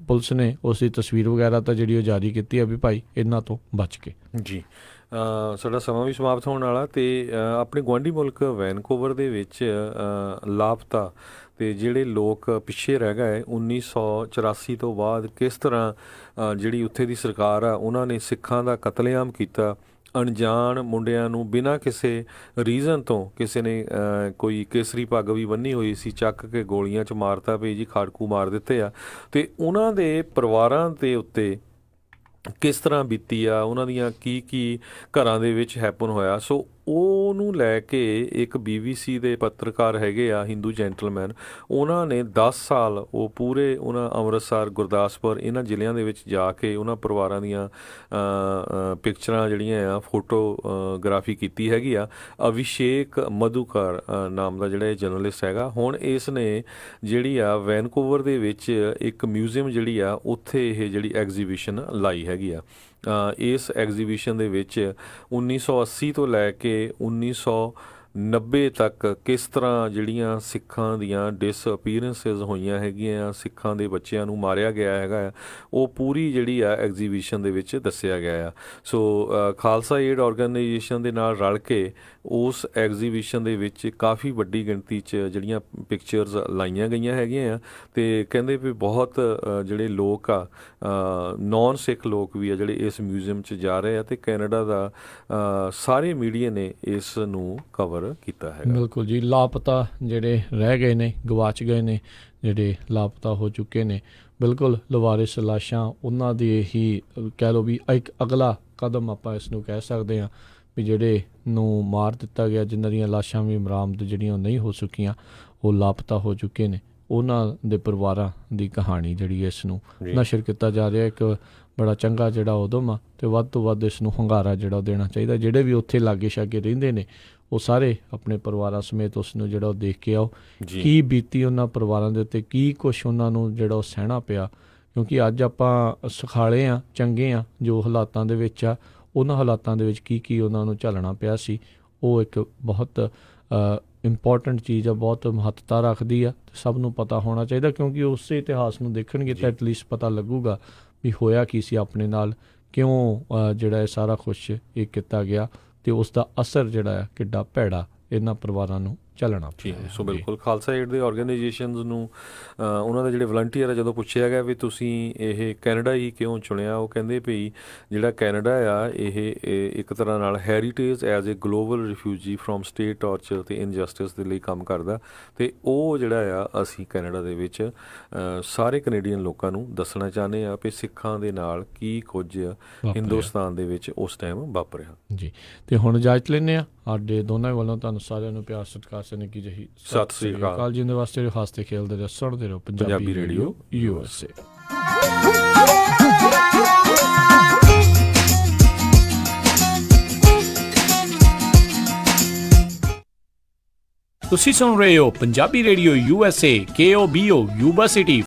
ਪੁਲਿਸ ਨੇ ਉਸ ਦੀ ਤਸਵੀਰ ਵਗੈਰਾ ਤਾਂ ਜਿਹੜੀ ਉਹ ਜਾਰੀ ਕੀਤੀ ਆ ਵੀ ਭਾਈ ਇਹਨਾਂ ਤੋਂ ਬਚ ਕੇ। ਜੀ ਸਾਡਾ ਸਮਾਂ ਵੀ ਸਮਾਪਤ ਹੋਣ ਵਾਲਾ, ਅਤੇ ਆਪਣੇ ਗੁਆਂਢੀ ਮੁਲਕ ਵੈਨਕੂਵਰ ਦੇ ਵਿੱਚ ਲਾਪਤਾ ਤੇ ਜਿਹੜੇ ਲੋਕ ਪਿੱਛੇ ਰਹਿ ਗਏ 1984 ਤੋਂ ਬਾਅਦ ਕਿਸ ਤਰ੍ਹਾਂ ਜਿਹੜੀ ਉੱਥੇ ਦੀ ਸਰਕਾਰ ਆ ਉਹਨਾਂ ਨੇ ਸਿੱਖਾਂ ਦਾ ਕਤਲੇਆਮ ਕੀਤਾ। ਅਣਜਾਣ ਮੁੰਡਿਆਂ ਨੂੰ ਬਿਨਾਂ ਕਿਸੇ ਰੀਜ਼ਨ ਤੋਂ, ਕਿਸੇ ਨੇ ਕੋਈ ਕੇਸਰੀ ਪੱਗ ਵੀ ਬੰਨੀ ਹੋਈ ਸੀ, ਚੱਕ ਕੇ ਗੋਲੀਆਂ 'ਚ ਮਾਰਤਾ ਵੀ ਜੀ, ਖਾੜਕੂ ਮਾਰ ਦਿੱਤੇ ਆ। ਅਤੇ ਉਹਨਾਂ ਦੇ ਪਰਿਵਾਰਾਂ ਦੇ ਉੱਤੇ ਕਿਸ ਤਰ੍ਹਾਂ ਬੀਤੀ ਆ, ਉਹਨਾਂ ਦੀਆਂ ਕੀ ਘਰਾਂ ਦੇ ਵਿੱਚ ਹੈਪਨ ਹੋਇਆ। ਸੋ ਉਹਨੂੰ ਲੈ ਕੇ ਇੱਕ BBC ਦੇ ਪੱਤਰਕਾਰ ਹੈਗੇ ਆ, ਹਿੰਦੂ ਜੈਂਟਲਮੈਨ, ਉਹਨਾਂ ਨੇ 10 ਸਾਲ ਉਹ ਪੂਰੇ ਉਹਨਾਂ ਅੰਮ੍ਰਿਤਸਰ, ਗੁਰਦਾਸਪੁਰ ਇਹਨਾਂ ਜ਼ਿਲ੍ਹਿਆਂ ਦੇ ਵਿੱਚ ਜਾ ਕੇ ਉਹਨਾਂ ਪਰਿਵਾਰਾਂ ਦੀਆਂ ਪਿਕਚਰਾਂ ਜਿਹੜੀਆਂ ਆ ਫੋਟੋਗ੍ਰਾਫੀ ਕੀਤੀ ਹੈਗੀ ਆ। ਅਭਿਸ਼ੇਕ ਮਧੂਕਰ ਨਾਮ ਦਾ ਜਿਹੜਾ ਇਹ ਜਰਨਲਿਸਟ ਹੈਗਾ, ਹੁਣ ਇਸ ਨੇ ਜਿਹੜੀ ਆ ਵੈਨਕੂਵਰ ਦੇ ਵਿੱਚ ਇੱਕ ਮਿਊਜ਼ੀਅਮ ਜਿਹੜੀ ਆ ਉੱਥੇ ਇਹ ਜਿਹੜੀ ਐਗਜ਼ੀਬਿਸ਼ਨ ਲਾਈ ਹੈਗੀ ਆ। ਇਸ ਐਗਜ਼ੀਬਿਸ਼ਨ ਦੇ ਵਿੱਚ 1980 ਤੋਂ ਲੈ ਕੇ 1990 ਤੱਕ ਕਿਸ ਤਰ੍ਹਾਂ ਜਿਹੜੀਆਂ ਸਿੱਖਾਂ ਦੀਆਂ ਡਿਸਅਪੀਅਰੈਂਸਿਸ ਹੋਈਆਂ ਹੈਗੀਆਂ, ਸਿੱਖਾਂ ਦੇ ਬੱਚਿਆਂ ਨੂੰ ਮਾਰਿਆ ਗਿਆ ਹੈਗਾ, ਉਹ ਪੂਰੀ ਜਿਹੜੀ ਆ ਐਗਜ਼ੀਬਿਸ਼ਨ ਦੇ ਵਿੱਚ ਦੱਸਿਆ ਗਿਆ ਆ। ਸੋ ਖਾਲਸਾ ਏਡ ਆਰਗੇਨਾਈਜੇਸ਼ਨ ਦੇ ਨਾਲ ਰਲ ਕੇ ਉਸ ਐਗਜ਼ੀਬਿਸ਼ਨ ਦੇ ਵਿੱਚ ਕਾਫੀ ਵੱਡੀ ਗਿਣਤੀ 'ਚ ਜਿਹੜੀਆਂ ਪਿਕਚਰਸ ਲਾਈਆਂ ਗਈਆਂ ਹੈਗੀਆਂ ਆ, ਅਤੇ ਕਹਿੰਦੇ ਵੀ ਬਹੁਤ ਜਿਹੜੇ ਲੋਕ ਆ ਨੌਨ ਸਿੱਖ ਲੋਕ ਵੀ ਆ ਜਿਹੜੇ ਇਸ ਮਿਊਜ਼ੀਅਮ 'ਚ ਜਾ ਰਹੇ ਆ, ਅਤੇ ਕੈਨੇਡਾ ਦਾ ਸਾਰੇ ਮੀਡੀਆ ਨੇ ਇਸ ਨੂੰ ਕਵਰ ਕੀਤਾ ਹੈਗਾ। ਬਿਲਕੁਲ ਜੀ, ਲਾਪਤਾ ਜਿਹੜੇ ਰਹਿ ਗਏ ਨੇ, ਗਵਾਚ ਗਏ ਨੇ, ਜਿਹੜੇ ਲਾਪਤਾ ਹੋ ਚੁੱਕੇ ਨੇ, ਬਿਲਕੁਲ ਲਵਾਰਿਸ ਲਾਸ਼ਾਂ ਉਹਨਾਂ ਦੀ ਹੀ ਕਹਿ ਲਓ ਵੀ ਇੱਕ ਅਗਲਾ ਕਦਮ ਆਪਾਂ ਇਸ ਨੂੰ ਕਹਿ ਸਕਦੇ ਹਾਂ ਵੀ ਜਿਹੜੇ ਨੂੰ ਮਾਰ ਦਿੱਤਾ ਗਿਆ, ਜਿਨ੍ਹਾਂ ਦੀਆਂ ਲਾਸ਼ਾਂ ਵੀ ਬਰਾਮਦ ਜਿਹੜੀਆਂ ਨਹੀਂ ਹੋ ਚੁੱਕੀਆਂ, ਉਹ ਲਾਪਤਾ ਹੋ ਚੁੱਕੇ ਨੇ, ਉਹਨਾਂ ਦੇ ਪਰਿਵਾਰਾਂ ਦੀ ਕਹਾਣੀ ਜਿਹੜੀ ਇਸ ਨੂੰ ਨਸ਼ਰ ਕੀਤਾ ਜਾ ਰਿਹਾ। ਇੱਕ ਬੜਾ ਚੰਗਾ ਜਿਹੜਾ ਉਦਮ ਆ, ਅਤੇ ਵੱਧ ਤੋਂ ਵੱਧ ਇਸ ਨੂੰ ਹੁੰਗਾਰਾ ਜਿਹੜਾ ਉਹ ਦੇਣਾ ਚਾਹੀਦਾ। ਜਿਹੜੇ ਵੀ ਉੱਥੇ ਲਾਗੇ ਛਾਗੇ ਰਹਿੰਦੇ ਨੇ ਉਹ ਸਾਰੇ ਆਪਣੇ ਪਰਿਵਾਰਾਂ ਸਮੇਤ ਉਸ ਨੂੰ ਜਿਹੜਾ ਉਹ ਦੇਖ ਕੇ ਆਓ, ਕੀ ਬੀਤੀ ਉਹਨਾਂ ਪਰਿਵਾਰਾਂ ਦੇ ਉੱਤੇ, ਕੀ ਕੁਛ ਉਹਨਾਂ ਨੂੰ ਜਿਹੜਾ ਉਹ ਸਹਿਣਾ ਪਿਆ। ਕਿਉਂਕਿ ਅੱਜ ਆਪਾਂ ਸੁਖਾਲੇ ਆ, ਚੰਗੇ ਆ, ਜੋ ਹਾਲਾਤਾਂ ਦੇ ਵਿੱਚ ਆ, ਉਹਨਾਂ ਹਾਲਾਤਾਂ ਦੇ ਵਿੱਚ ਕੀ ਉਹਨਾਂ ਨੂੰ ਝੱਲਣਾ ਪਿਆ ਸੀ, ਉਹ ਇੱਕ ਬਹੁਤ ਇੰਪੋਰਟੈਂਟ ਚੀਜ਼ ਆ, ਬਹੁਤ ਮਹੱਤਤਾ ਰੱਖਦੀ ਆ, ਅਤੇ ਸਭ ਨੂੰ ਪਤਾ ਹੋਣਾ ਚਾਹੀਦਾ। ਕਿਉਂਕਿ ਉਸੇ ਇਤਿਹਾਸ ਨੂੰ ਦੇਖਣਗੇ ਤਾਂ ਐਟਲੀਸਟ ਪਤਾ ਲੱਗੂਗਾ ਵੀ ਹੋਇਆ ਕੀ ਸੀ ਆਪਣੇ ਨਾਲ, ਕਿਉਂ ਜਿਹੜਾ ਇਹ ਸਾਰਾ ਕੁਛ ਇਹ ਕੀਤਾ ਗਿਆ, ਅਤੇ ਉਸ ਦਾ ਅਸਰ ਜਿਹੜਾ ਆ ਕਿੱਡਾ ਭੈੜਾ ਇਹਨਾਂ ਪਰਿਵਾਰਾਂ ਨੂੰ ਝੱਲਣਾ ਪਿਆ। ਸੋ ਬਿਲਕੁਲ ਖਾਲਸਾ ਏਡ ਦੇ ਆਰਗੇਨਾਈਜੇਸ਼ਨਸ ਨੂੰ ਉਹਨਾਂ ਦੇ ਜਿਹੜੇ ਵਲੰਟੀਅਰ ਆ, ਜਦੋਂ ਪੁੱਛਿਆ ਗਿਆ ਵੀ ਤੁਸੀਂ ਇਹ ਕੈਨੇਡਾ ਹੀ ਕਿਉਂ ਚੁਣਿਆ, ਉਹ ਕਹਿੰਦੇ ਵੀ ਜਿਹੜਾ ਕੈਨੇਡਾ ਆ ਇਹ ਇੱਕ ਤਰ੍ਹਾਂ ਨਾਲ heritage as a global refugee from state torture ਅਤੇ ਇਨਜਸਟਿਸ ਦੇ ਲਈ ਕੰਮ ਕਰਦਾ, ਅਤੇ ਉਹ ਜਿਹੜਾ ਆ ਅਸੀਂ ਕੈਨੇਡਾ ਦੇ ਵਿੱਚ ਸਾਰੇ ਕੈਨੇਡੀਅਨ ਲੋਕਾਂ ਨੂੰ ਦੱਸਣਾ ਚਾਹੁੰਦੇ ਹਾਂ ਵੀ ਸਿੱਖਾਂ ਦੇ ਨਾਲ ਕੀ ਕੁਝ ਹਿੰਦੁਸਤਾਨ ਦੇ ਵਿੱਚ ਉਸ ਟਾਈਮ ਵਾਪਰਿਆ ਜੀ। ਅਤੇ ਹੁਣ ਇਜਾਜ਼ਤ ਲੈਂਦੇ ਹਾਂ, ਸਾਡੇ ਦੋਨਾਂ ਵੱਲੋਂ ਤੁਹਾਨੂੰ ਸਾਰਿਆਂ ਨੂੰ ਪਿਆਰ ਸਤਿਕਾਰ ਸਨੇਕੀ ਜਿਹੀ ਸਤਿ ਸ੍ਰੀ ਅਕਾਲ ਜੀ ਦੇ ਵਾਸਤੇ। ਖਾਸ ਤੇ ਖੇਲਦੇ ਰਹੋ, ਸੁਣਦੇ ਰਹੋ ਪੰਜਾਬੀ ਰੇਡੀਓ USA। ਤੁਸੀਂ ਸੁਣ ਰਹੇ ਹੋ Punjabi radio USA KOBO Yuba city